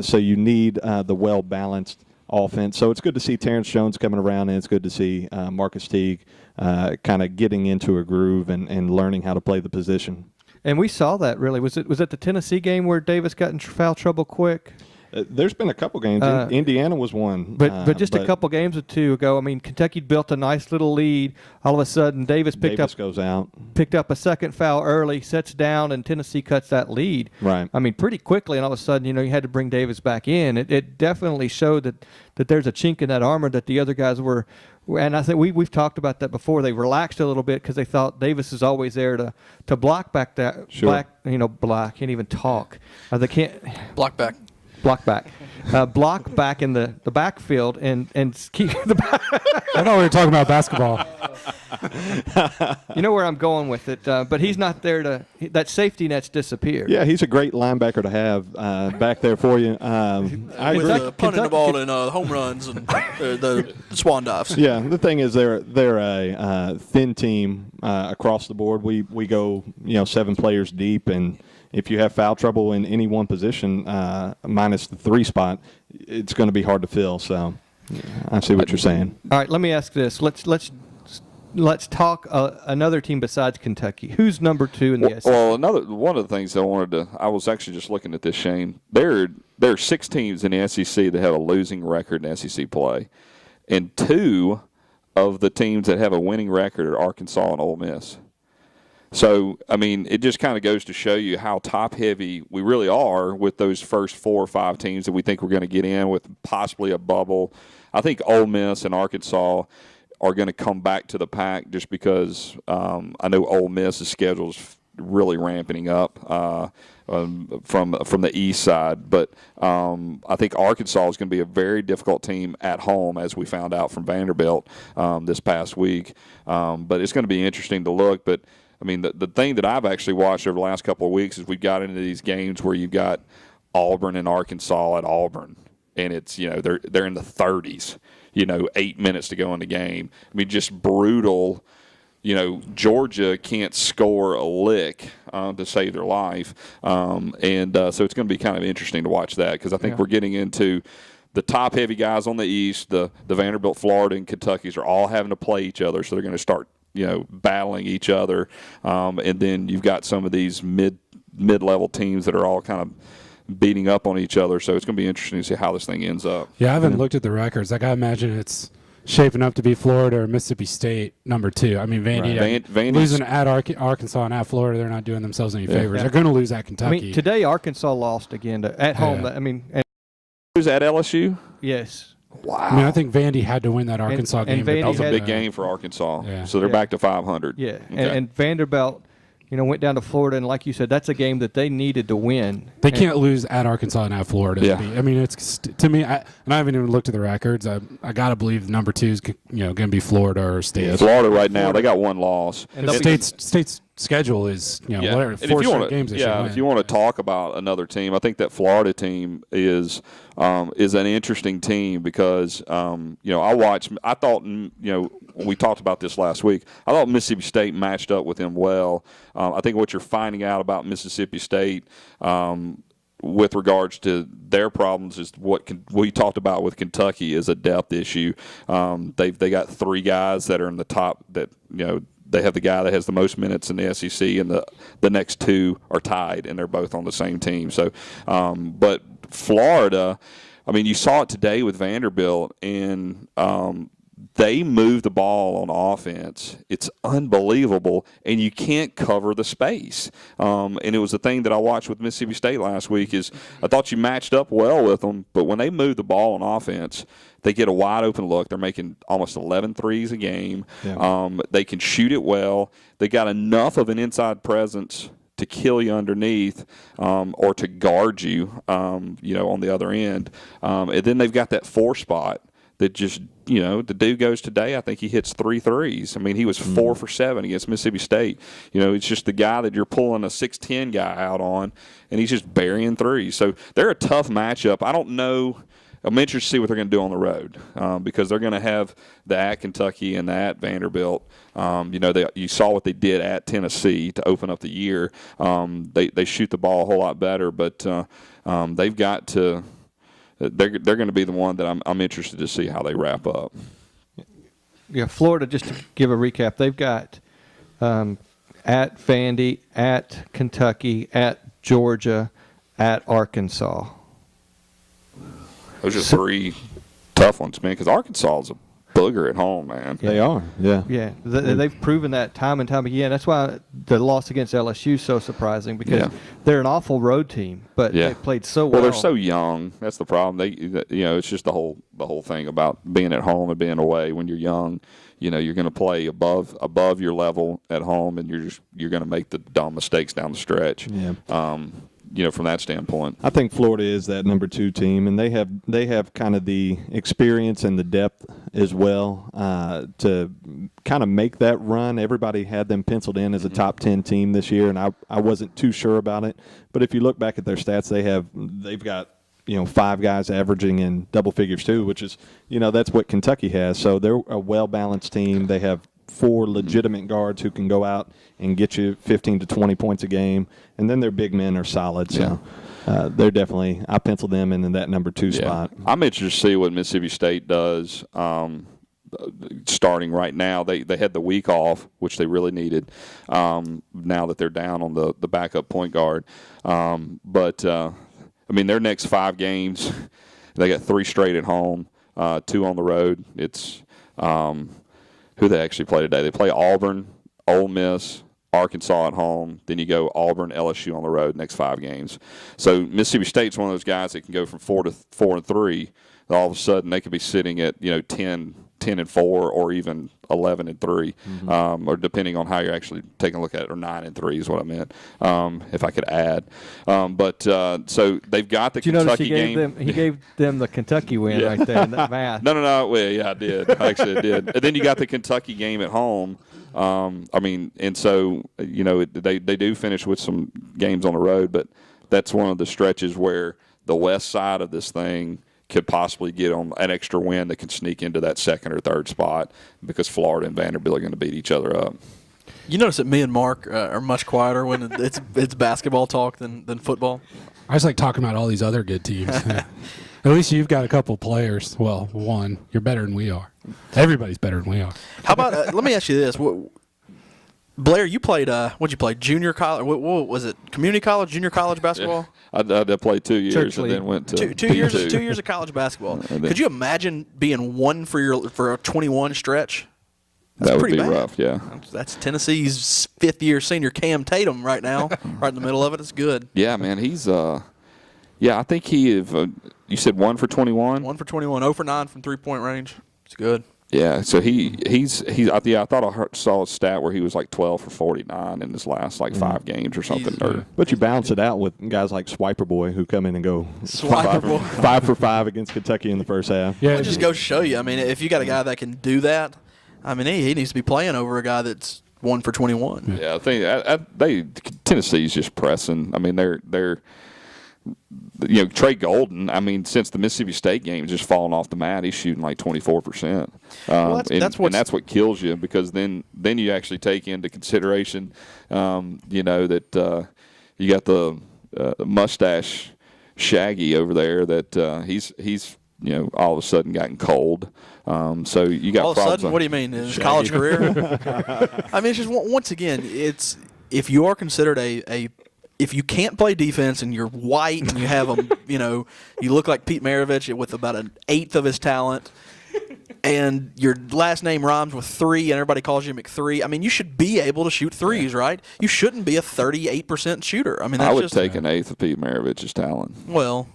So you need the well-balanced offense. So it's good to see Terrence Jones coming around, and it's good to see Marcus Teague kind of getting into a groove and learning how to play the position. And we saw that, really. Was it the Tennessee game where Davis got in foul trouble quick? There's been a couple games. Indiana was one. But just a couple games or two ago, Kentucky built a nice little lead. All of a sudden, Davis goes out. Picked up a second foul early, sets down, and Tennessee cuts that lead. Right. Pretty quickly, and all of a sudden, you had to bring Davis back in. It definitely showed that there's a chink in that armor that the other guys were. And I think we've talked about that before. They relaxed a little bit because they thought Davis is always there to block back that. Sure. Block. Can't even talk. They can't. Block back. Block back. Block back in the backfield and keep the back. I thought we were talking about basketball. You know where I'm going with it, but he's not there that safety net's disappeared. Yeah, he's a great linebacker to have back there for you. I agree. Punting the ball in home runs and the swan dives. Yeah, the thing is they're a thin team across the board. We go 7 players deep, and if you have foul trouble in any one position, minus the 3 spot, it's going to be hard to fill. So I see what you're saying. All right, let me ask this. Let's talk another team besides Kentucky. Who's number 2 in the SEC? Well, one of the things I was actually just looking at this, Shane. There are 6 teams in the SEC that have a losing record in SEC play, and 2 of the teams that have a winning record are Arkansas and Ole Miss. So, I mean, it just kind of goes to show you how top-heavy we really are with those first 4 or 5 teams that we think we're going to get in with possibly a bubble. I think Ole Miss and Arkansas are going to come back to the pack just because I know Ole Miss's schedule is really ramping up from the east side. But I think Arkansas is going to be a very difficult team at home, as we found out from Vanderbilt this past week. But it's going to be interesting to look. But I mean, the thing that I've actually watched over the last couple of weeks is we've got into these games where you've got Auburn and Arkansas at Auburn, and it's, they're in the 30s, 8 minutes to go in the game. I mean, just brutal. Georgia can't score a lick to save their life, so it's going to be kind of interesting to watch that, because I think we're getting into the top-heavy guys on the East. The Vanderbilt, Florida, and Kentuckys are all having to play each other, so they're going to start battling each other, and then you've got some of these mid-level teams that are all kind of beating up on each other. So it's going to be interesting to see how this thing ends up. Yeah, I haven't looked at the records. I imagine it's shaping up to be Florida or Mississippi State number 2. I mean, Vandy losing at Arkansas and at Florida, they're not doing themselves any favors. They're going to lose at Kentucky. I mean, today Arkansas lost again at home. I mean, Who's at LSU? Yes. Wow. I mean, I think Vandy had to win that Arkansas game. That was a big game for Arkansas. Yeah. So they're back to 500. Yeah, Okay. and Vanderbilt, went down to Florida, and like you said, that's a game that they needed to win. They can't lose at Arkansas and at Florida. Yeah. I mean, it's to me, and I haven't even looked at the records. I got to believe number 2 is going to be Florida or State. Yeah, Florida right now, they got 1 loss. And State's schedule is whatever, 4 straight games. If you want to talk about another team, I think that Florida team is an interesting team because I thought we talked about this last week. I thought Mississippi State matched up with them well. I think what you're finding out about Mississippi State with regards to their problems is what we talked about with Kentucky is a depth issue. They got 3 guys that are in the top that they have the guy that has the most minutes in the SEC, and the next 2 are tied, and they're both on the same team. So, but Florida, I mean, you saw it today with Vanderbilt, and they move the ball on offense. It's unbelievable, and you can't cover the space. And it was the thing that I watched with Mississippi State last week is I thought you matched up well with them, but when they move the ball on offense, they get a wide-open look. They're making almost 11 threes a game. Yeah. They can shoot it well. They got enough of an inside presence to kill you underneath or to guard you, on the other end. And then they've got that 4 spot that just, the dude goes today, I think he hits 3 threes. I mean, he was 4 for 7 against Mississippi State. It's just the guy that you're pulling a 6'10" guy out on, and he's just burying threes. So they're a tough matchup. I don't know. I'm interested to see what they're going to do on the road because they're going to have the at Kentucky and the at Vanderbilt. You saw what they did at Tennessee to open up the year. They shoot the ball a whole lot better, but they've got to. They're going to be the one that I'm interested to see how they wrap up. Yeah, Florida. Just to give a recap, they've got at Vandy, at Kentucky, at Georgia, at Arkansas. Those are 3 tough ones, man, because Arkansas is a booger at home, man. Yeah. They are, yeah. Yeah, they've proven that time and time again. That's why the loss against LSU is so surprising because they're an awful road team, but they played so well. Well, they're so young. That's the problem. It's just the whole thing about being at home and being away. When you're young, you're going to play above your level at home, and you're going to make the dumb mistakes down the stretch. Yeah. From that standpoint. I think Florida is that number 2 team, and they have kind of the experience and the depth as well to kind of make that run. Everybody had them penciled in as a top 10 team this year, and I wasn't too sure about it. But if you look back at their stats, they've got 5 guys averaging in double figures too, which is that's what Kentucky has. So they're a well-balanced team. They have 4 legitimate guards who can go out and get you 15 to 20 points a game, and then their big men are solid. So they're definitely – I pencil them in that number 2 spot. I'm interested to see what Mississippi State does starting right now. They had the week off, which they really needed now that they're down on the backup point guard. But their next 5 games, they got 3 straight at home, 2 on the road. It's who they actually play today. They play Auburn, Ole Miss, Arkansas at home, then you go Auburn, LSU on the road next 5 games. So Mississippi State's one of those guys that can go from 4-3. All of a sudden they could be sitting at 10-4 or even 11-3, or depending on how you're actually taking a look at it, or 9-3 is what I meant. If I could add, so they've got the Kentucky game. He gave them the Kentucky win right there in that math. No. Well, yeah, I did. Actually, I did. And then you got the Kentucky game at home. And so they do finish with some games on the road, but that's one of the stretches where the west side of this thing could possibly get on an extra win that can sneak into that second or third spot, because Florida and Vanderbilt are going to beat each other up. You notice that me and Mark are much quieter when it's basketball talk than football. I just like talking about all these other good teams. At least you've got a couple players. Well, one. You're better than we are. Everybody's better than we are. How about let me ask you this. Blair, you played, what'd you play, junior college? What was it, community college, junior college basketball? Yeah. I played 2 years Church and league. then went to Two years of college basketball. Could you imagine being one for a 21 stretch? That's that would pretty be bad. rough, yeah. That's Tennessee's fifth-year senior Cam Tatum right now, right in the middle of it. It's good. Yeah, man, he's I think he you said 1 for 21? 1 for 21, 0 for 9 from three-point range. It's good. Yeah, so he's I thought I saw a stat where he was like 12 for 49 in his last 5 games or something. But you balance it out with guys like Swiper Boy, who come in and go Swiper Boy. 5 for 5 against Kentucky in the first half. Yeah, It just goes to show you. I mean, if you got a guy that can do that, I mean, he needs to be playing over a guy that's 1 for 21. Yeah, I think Tennessee's just pressing. I mean, they're Trey Golden, I mean, since the Mississippi State game, just falling off the mat, he's shooting like 24%. And that's what kills you, because then you actually take into consideration, that you got the mustache Shaggy over there that he's all of a sudden gotten cold. So you got all of a problems. sudden, what do you mean? His college career? I mean, it's just once again, it's if you are considered if you can't play defense and you're white and you have you look like Pete Maravich with about an eighth of his talent, and your last name rhymes with 3 and everybody calls you McThree. I mean, you should be able to shoot threes, right? You shouldn't be a 38% shooter. I mean, that's I would just, take an eighth of Pete Maravich's talent. Well,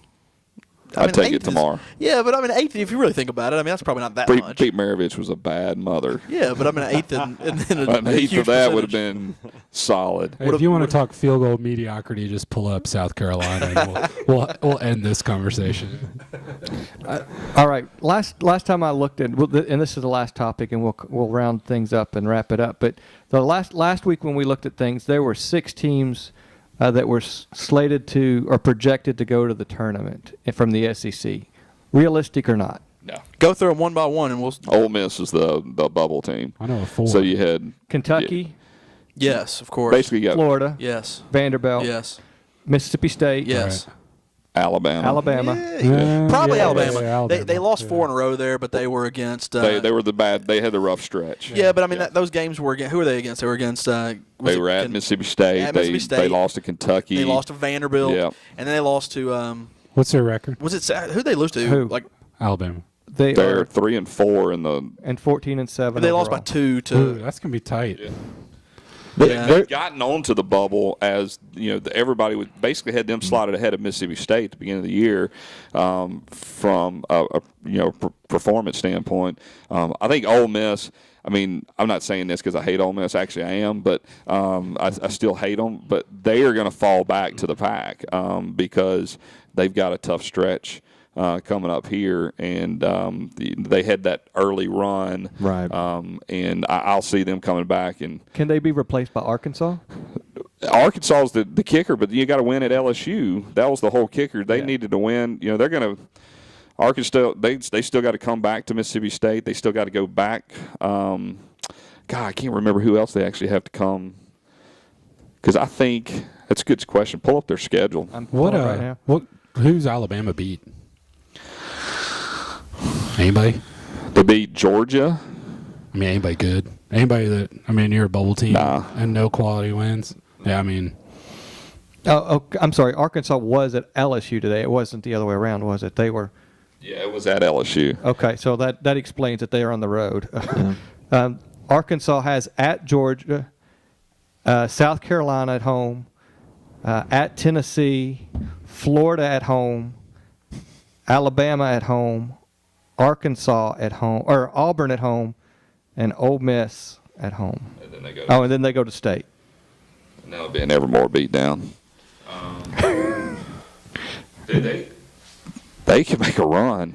I'd take it tomorrow. Yeah, but I mean, eighth, if you really think about it, I mean, that's probably not that much. Pete Maravich was a bad mother. Yeah, but I mean, an eighth and An eighth of that would have been solid. Hey, if you want to talk field goal mediocrity, just pull up South Carolina, and we'll end this conversation. All right. Last time I looked at, and this is the last topic, and we'll round things up and wrap it up. But the last week when we looked at things, there were 6 teams that were slated to or projected to go to the tournament from the SEC. Realistic or not? No. Go through them one by one, and we'll. Ole Miss is the bubble team. I know 4. So you had Kentucky. Yes, of course. Basically, you got Florida. Yes. Vanderbilt. Yes. Mississippi State. Yes. Alabama. Probably yeah, Alabama. yeah, Alabama. They lost 4 in a row there, but they were against. They were the bad. They had the rough stretch. Yeah, but I mean those games were against. Who were they against? They were against. They were at Mississippi State. At Mississippi State. They lost to Kentucky. They lost to Vanderbilt. Yeah. And then they lost to. What's their record? Was it who they lose to? Who? Like Alabama. They're are 3-4 in the. and 14-7. they lost by overall. 2 to. Ooh, that's gonna be tight. Yeah. They've gotten onto the bubble as everybody would basically had them slotted ahead of Mississippi State at the beginning of the year, from a performance standpoint. I think Ole Miss. I mean, I'm not saying this because I hate Ole Miss. Actually, I am, but I still hate them. But they are going to fall back to the pack because they've got a tough stretch coming up here, and they had that early run, Right. And I'll see them coming back. And Can they be replaced by Arkansas? Arkansas is the kicker, but you got to win at LSU. That was the whole kicker. They needed to win. They're going to. Arkansas, they still got to come back to Mississippi State. They still got to go back. God, I can't remember who else they actually have to come. Because I think that's a good question. Pull up their schedule. I'm pulling it right now. Who's Alabama beat? Anybody? They beat Georgia. I mean, anybody good? Anybody that, you're a bubble team and no quality wins? Yeah, Oh, I'm sorry. Arkansas was at LSU today. It wasn't the other way around, was it? They were. Yeah, it was at LSU. Okay, so that explains that they are on the road. Arkansas has at Georgia, South Carolina at home, at Tennessee, Florida at home, Alabama at home, Arkansas at home, or Auburn at home, and Ole Miss at home. And then they go. Oh, and then they go to state. And that'll be an Evermore beatdown. They can make a run.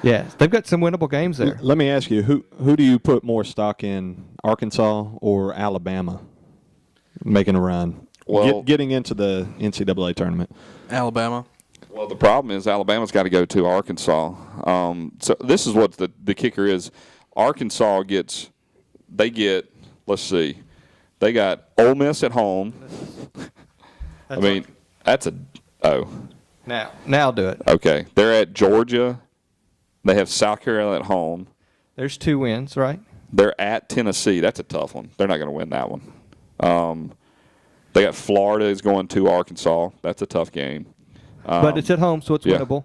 Yeah, they've got some winnable games there. Let me ask you, who do you put more stock in, Arkansas or Alabama, making a run, Well, getting into the NCAA tournament? Alabama. Well, the problem is Alabama's got to go to Arkansas. So this is what the kicker is. Arkansas they get, let's see, they got Ole Miss at home. Now do it. Okay. They're at Georgia. They have South Carolina at home. There's 2 wins, right? They're at Tennessee. That's a tough one. They're not going to win that one. They got Florida is going to Arkansas. That's a tough game. But it's at home, so it's yeah. winnable.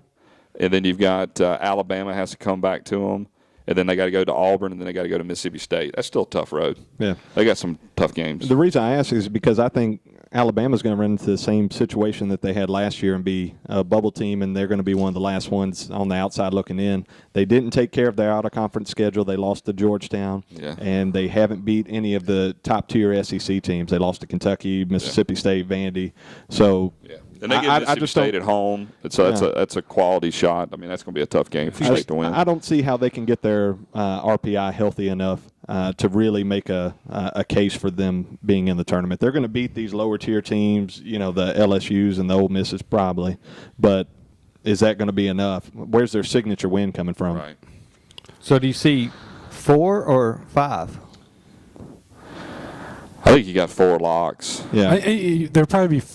And then you've got Alabama has to come back to them. And then they got to go to Auburn, and then they got to go to Mississippi State. That's still a tough road. Yeah. They got some tough games. The reason I ask is because I think Alabama's going to run into the same situation that they had last year and be a bubble team, and they're going to be one of the last ones on the outside looking in. They didn't take care of their out-of-conference schedule. They lost to Georgetown, and they haven't beat any of the top-tier SEC teams. They lost to Kentucky, Mississippi State, Vandy. So and they get Mississippi State at home. So that's a quality shot. I mean, that's going to be a tough game for State to win. I don't see how they can get their RPI healthy enough to really make a case for them being in the tournament. They're going to beat these lower-tier teams, the LSUs and the Ole Misses probably. But is that going to be enough? Where's their signature win coming from? Right. So do you see 4 or 5? I think you got 4 locks. Yeah. There'll probably be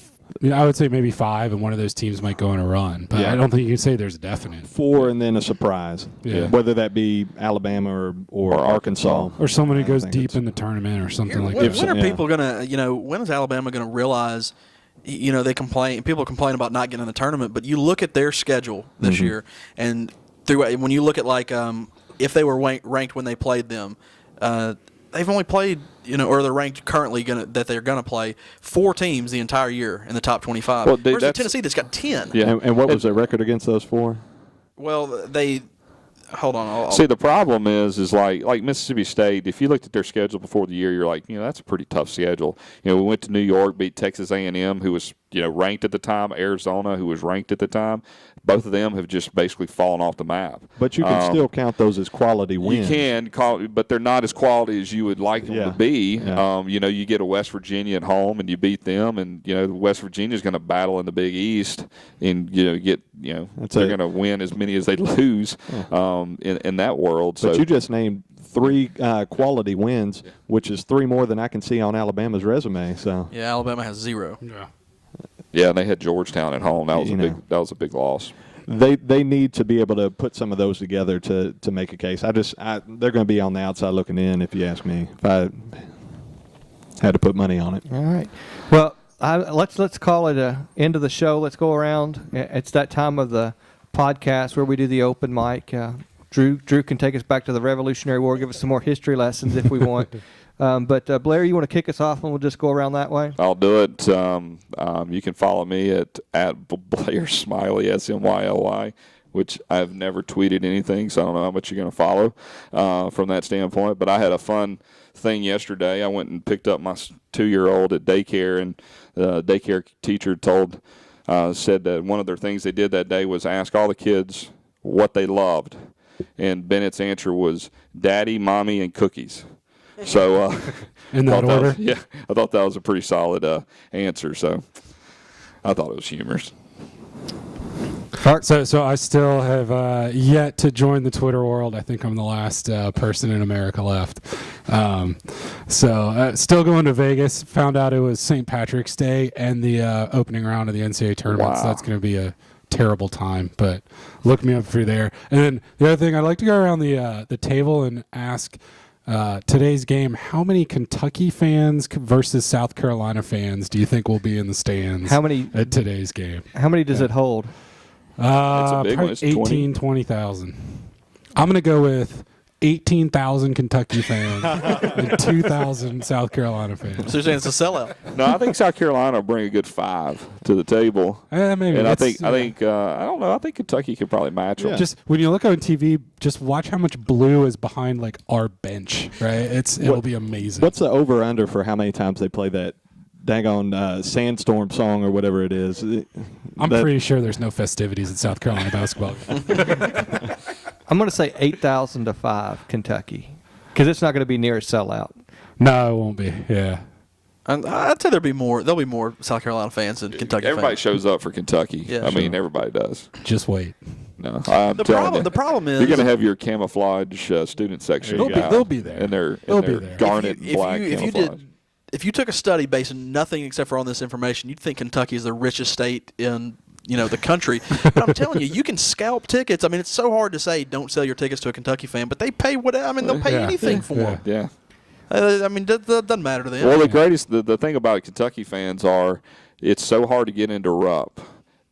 I would say maybe 5, and one of those teams might go on a run. But I don't think you can say there's a definite. 4 and then a surprise. Yeah. Whether that be Alabama or Arkansas. Or someone who goes deep in the tournament or something like that. When are people going to, when is Alabama going to realize, people complain about not getting in the tournament, but you look at their schedule this year, and when you look at, if they were ranked when they played them, they've only played, or they're ranked currently that they're going to play 4 teams the entire year in the top 25. Well, whereas Tennessee that's got 10. Yeah. And what was their record against those 4? Well, hold on. See, the problem is like Mississippi State. If you looked at their schedule before the year, you're like, that's a pretty tough schedule. We went to New York, beat Texas A&M, who was ranked at the time, Arizona, who was ranked at the time. Both of them have just basically fallen off the map. But you can still count those as quality wins. You can, but they're not as quality as you would like them to be. Yeah. You get a West Virginia at home and you beat them, and West Virginia's going to battle in the Big East, and they're going to win as many as they lose in that world. But so you just named 3 quality wins, which is 3 more than I can see on Alabama's resume. So yeah, Alabama has 0. Yeah, and they had Georgetown at home. That was a big loss. They need to be able to put some of those together to make a case. They're going to be on the outside looking in, if you ask me. If I had to put money on it. All right. Well, let's call it a end of the show. Let's go around. It's that time of the podcast where we do the open mic. Drew can take us back to the Revolutionary War, give us some more history lessons if we want. But Blair, you want to kick us off, and we'll just go around that way? I'll do it. You can follow me at Blair Smiley, SMYLY, which I've never tweeted anything, so I don't know how much you're going to follow from that standpoint. But I had a fun thing yesterday. I went and picked up my 2-year-old at daycare, and the daycare teacher said that one of their things they did that day was ask all the kids what they loved. And Bennett's answer was Daddy, Mommy, and cookies. So, in that order? I thought that was a pretty solid answer. So, I thought it was humorous. So I still have yet to join the Twitter world. I think I'm the last person in America left. Still going to Vegas. Found out it was St. Patrick's Day and the opening round of the NCAA tournament. Wow. So that's going to be a terrible time, but look me up through there. And then the other thing, I'd like to go around the table and ask today's game, how many Kentucky fans versus South Carolina fans do you think will be in the stands at today's game? How many does it hold? It's a big one. It's 20,000. I'm going to go with 18,000 Kentucky fans and 2,000 South Carolina fans. So you're saying it's a sellout? No, I think South Carolina will bring a good 5 to the table. Maybe. And I think I don't know. I think Kentucky could probably match them. Just when you look on TV, just watch how much blue is behind like our bench, right? It'll be amazing. What's the over under for how many times they play that daggone Sandstorm song or whatever it is? I'm pretty sure there's no festivities at South Carolina basketball. I'm going to say 8,000 to 5 Kentucky, because it's not going to be near a sellout. No, it won't be. Yeah. I'd say there'll be more South Carolina fans than Kentucky Everybody fans. shows up for Kentucky. Yeah, I mean, everybody does. Just wait. No, I'm telling you. The problem is you're going to have your camouflage student section. They'll be there. And their They'll be there. garnet and black camouflage. If you took a study based on nothing except for on this information, you'd think Kentucky is the richest state in the country. But I'm telling you, you can scalp tickets. I mean, it's so hard to say don't sell your tickets to a Kentucky fan, but they pay whatever. I mean, they'll pay anything for them. Yeah. I mean, that doesn't matter to them. Well, the thing about Kentucky fans are it's so hard to get into Rupp,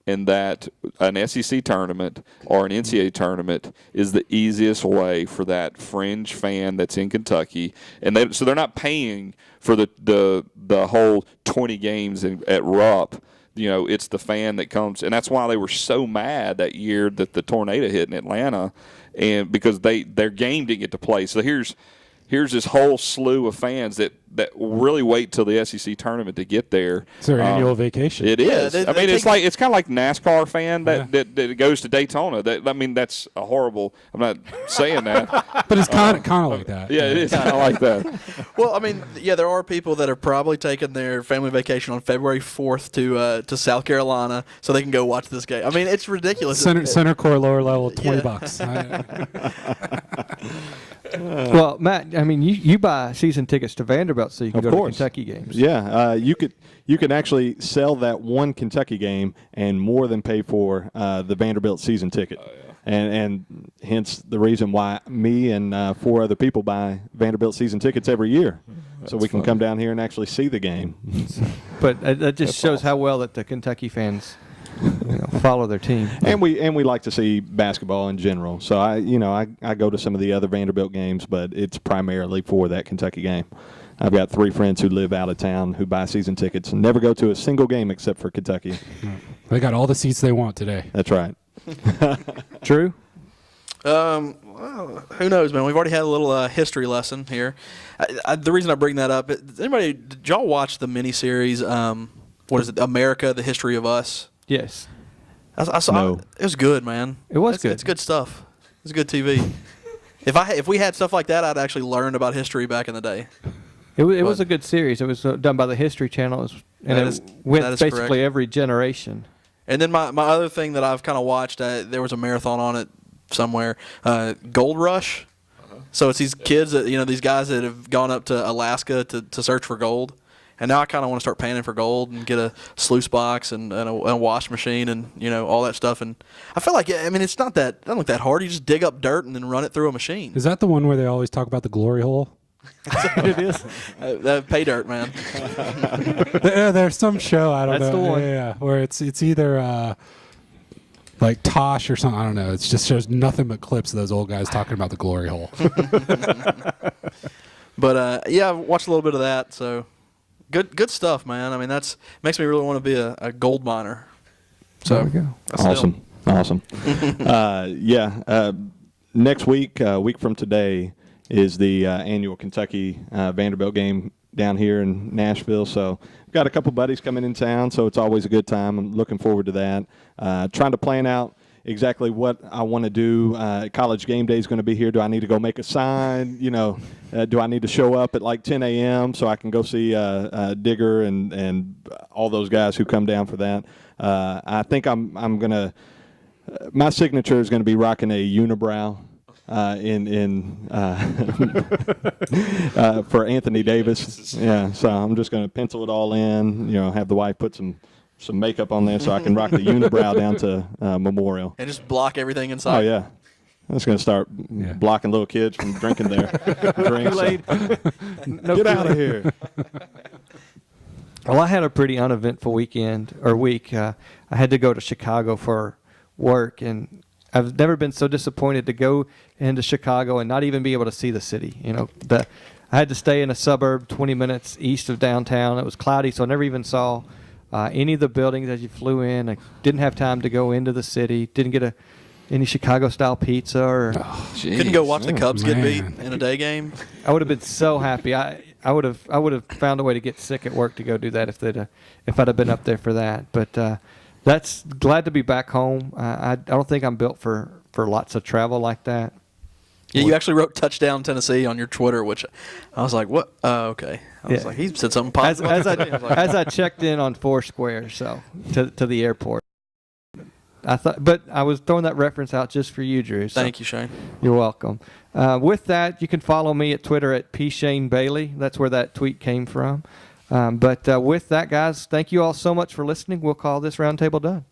and that an SEC tournament or an NCAA tournament is the easiest way for that fringe fan that's in Kentucky, and so they're not paying for the whole 20 games at Rupp. It's the fan that comes, and that's why they were so mad that year that the tornado hit in Atlanta, and because their game didn't get to play. So here's this whole slew of fans that really wait till the SEC tournament to get there. It's their annual vacation. It is. Yeah, it's kind of like NASCAR fan that goes to Daytona. That's a horrible. I'm not saying that, but it's kind of like that. Yeah, it is kind of like that. Well, I mean, there are people that are probably taking their family vacation on February 4th to South Carolina so they can go watch this game. I mean, it's ridiculous. Center core lower level, $20. Well, Matt, I mean, you buy season tickets to Vanderbilt so you can Of go course. to Kentucky games. Yeah, you could actually sell that one Kentucky game and more than pay for the Vanderbilt season ticket. Oh, yeah. And hence the reason why me and 4 other people buy Vanderbilt season tickets every year. So we can come down here and actually see the game. But that just shows how well that the Kentucky fans follow their team. And we like to see basketball in general. So I go to some of the other Vanderbilt games, but it's primarily for that Kentucky game. I've got 3 friends who live out of town who buy season tickets and never go to a single game except for Kentucky. They got all the seats they want today. That's right. True? Well, who knows, man? We've already had a little history lesson here. The reason I bring that up, did y'all watch the miniseries, what is it, America, The History of Us? Yes. I saw. No. It was good, man. It was good. It's good stuff. It's good TV. If we had stuff like that, I'd actually learn about history back in the day. It was a good series. It was done by the History Channel, and it went basically correct. every generation. And then my other thing that I've kind of watched, there was a marathon on it somewhere, Gold Rush. So it's these kids that these guys that have gone up to Alaska to search for gold. And now I kind of want to start panning for gold and get a sluice box and a wash machine and all that stuff. And I feel like it's not that, it doesn't look that hard. You just dig up dirt and then run it through a machine. Is that the one where they always talk about the glory hole? It is. That pay dirt, man. There's some show, I don't know. That's the one. Yeah, where it's either like Tosh or something. I don't know. It just shows nothing but clips of those old guys talking about the glory hole. But I watched a little bit of that. So good stuff, man. I mean, makes me really want to be a gold miner. So There we go. Awesome. Next week, a week from today, is the annual Kentucky Vanderbilt game down here in Nashville. So we've got a couple buddies coming in town, so it's always a good time. I'm looking forward to that. Trying to plan out exactly what I want to do. College game day is going to be here. Do I need to go make a sign? Do I need to show up at like 10 a.m. so I can go see Digger and all those guys who come down for that? I think I'm going to my signature is going to be rocking a unibrow. For Anthony Davis. Yeah, so I'm just going to pencil it all in, have the wife put some makeup on there so I can rock the unibrow down to Memorial. And just block everything inside. Oh, yeah. I'm just going to start blocking little kids from drinking their drinks. Get out of here. Well, I had a pretty uneventful week. I had to go to Chicago for work, and I've never been so disappointed to go into Chicago and not even be able to see the city. I had to stay in a suburb 20 minutes east of downtown. It was cloudy, so I never even saw any of the buildings as you flew in. I didn't have time to go into the city. Didn't get any Chicago-style pizza or. Couldn't go watch the Cubs get beat man. in a day game. I would have been so happy. I would have found a way to get sick at work to go do that if I'd have been up there for that. But that's glad to be back home. I don't think I'm built for lots of travel like that. Yeah, you actually wrote "touchdown Tennessee" on your Twitter, which I was like, "What? Oh, okay." I was Yeah. like, "He said something positive." As I checked in on Foursquare, so to the airport, I thought, but I was throwing that reference out just for you, Drew. So Thank you, Shane. you're welcome. With that, you can follow me at Twitter at pshanebailey. That's where that tweet came from. But with that, guys, thank you all so much for listening. We'll call this roundtable done.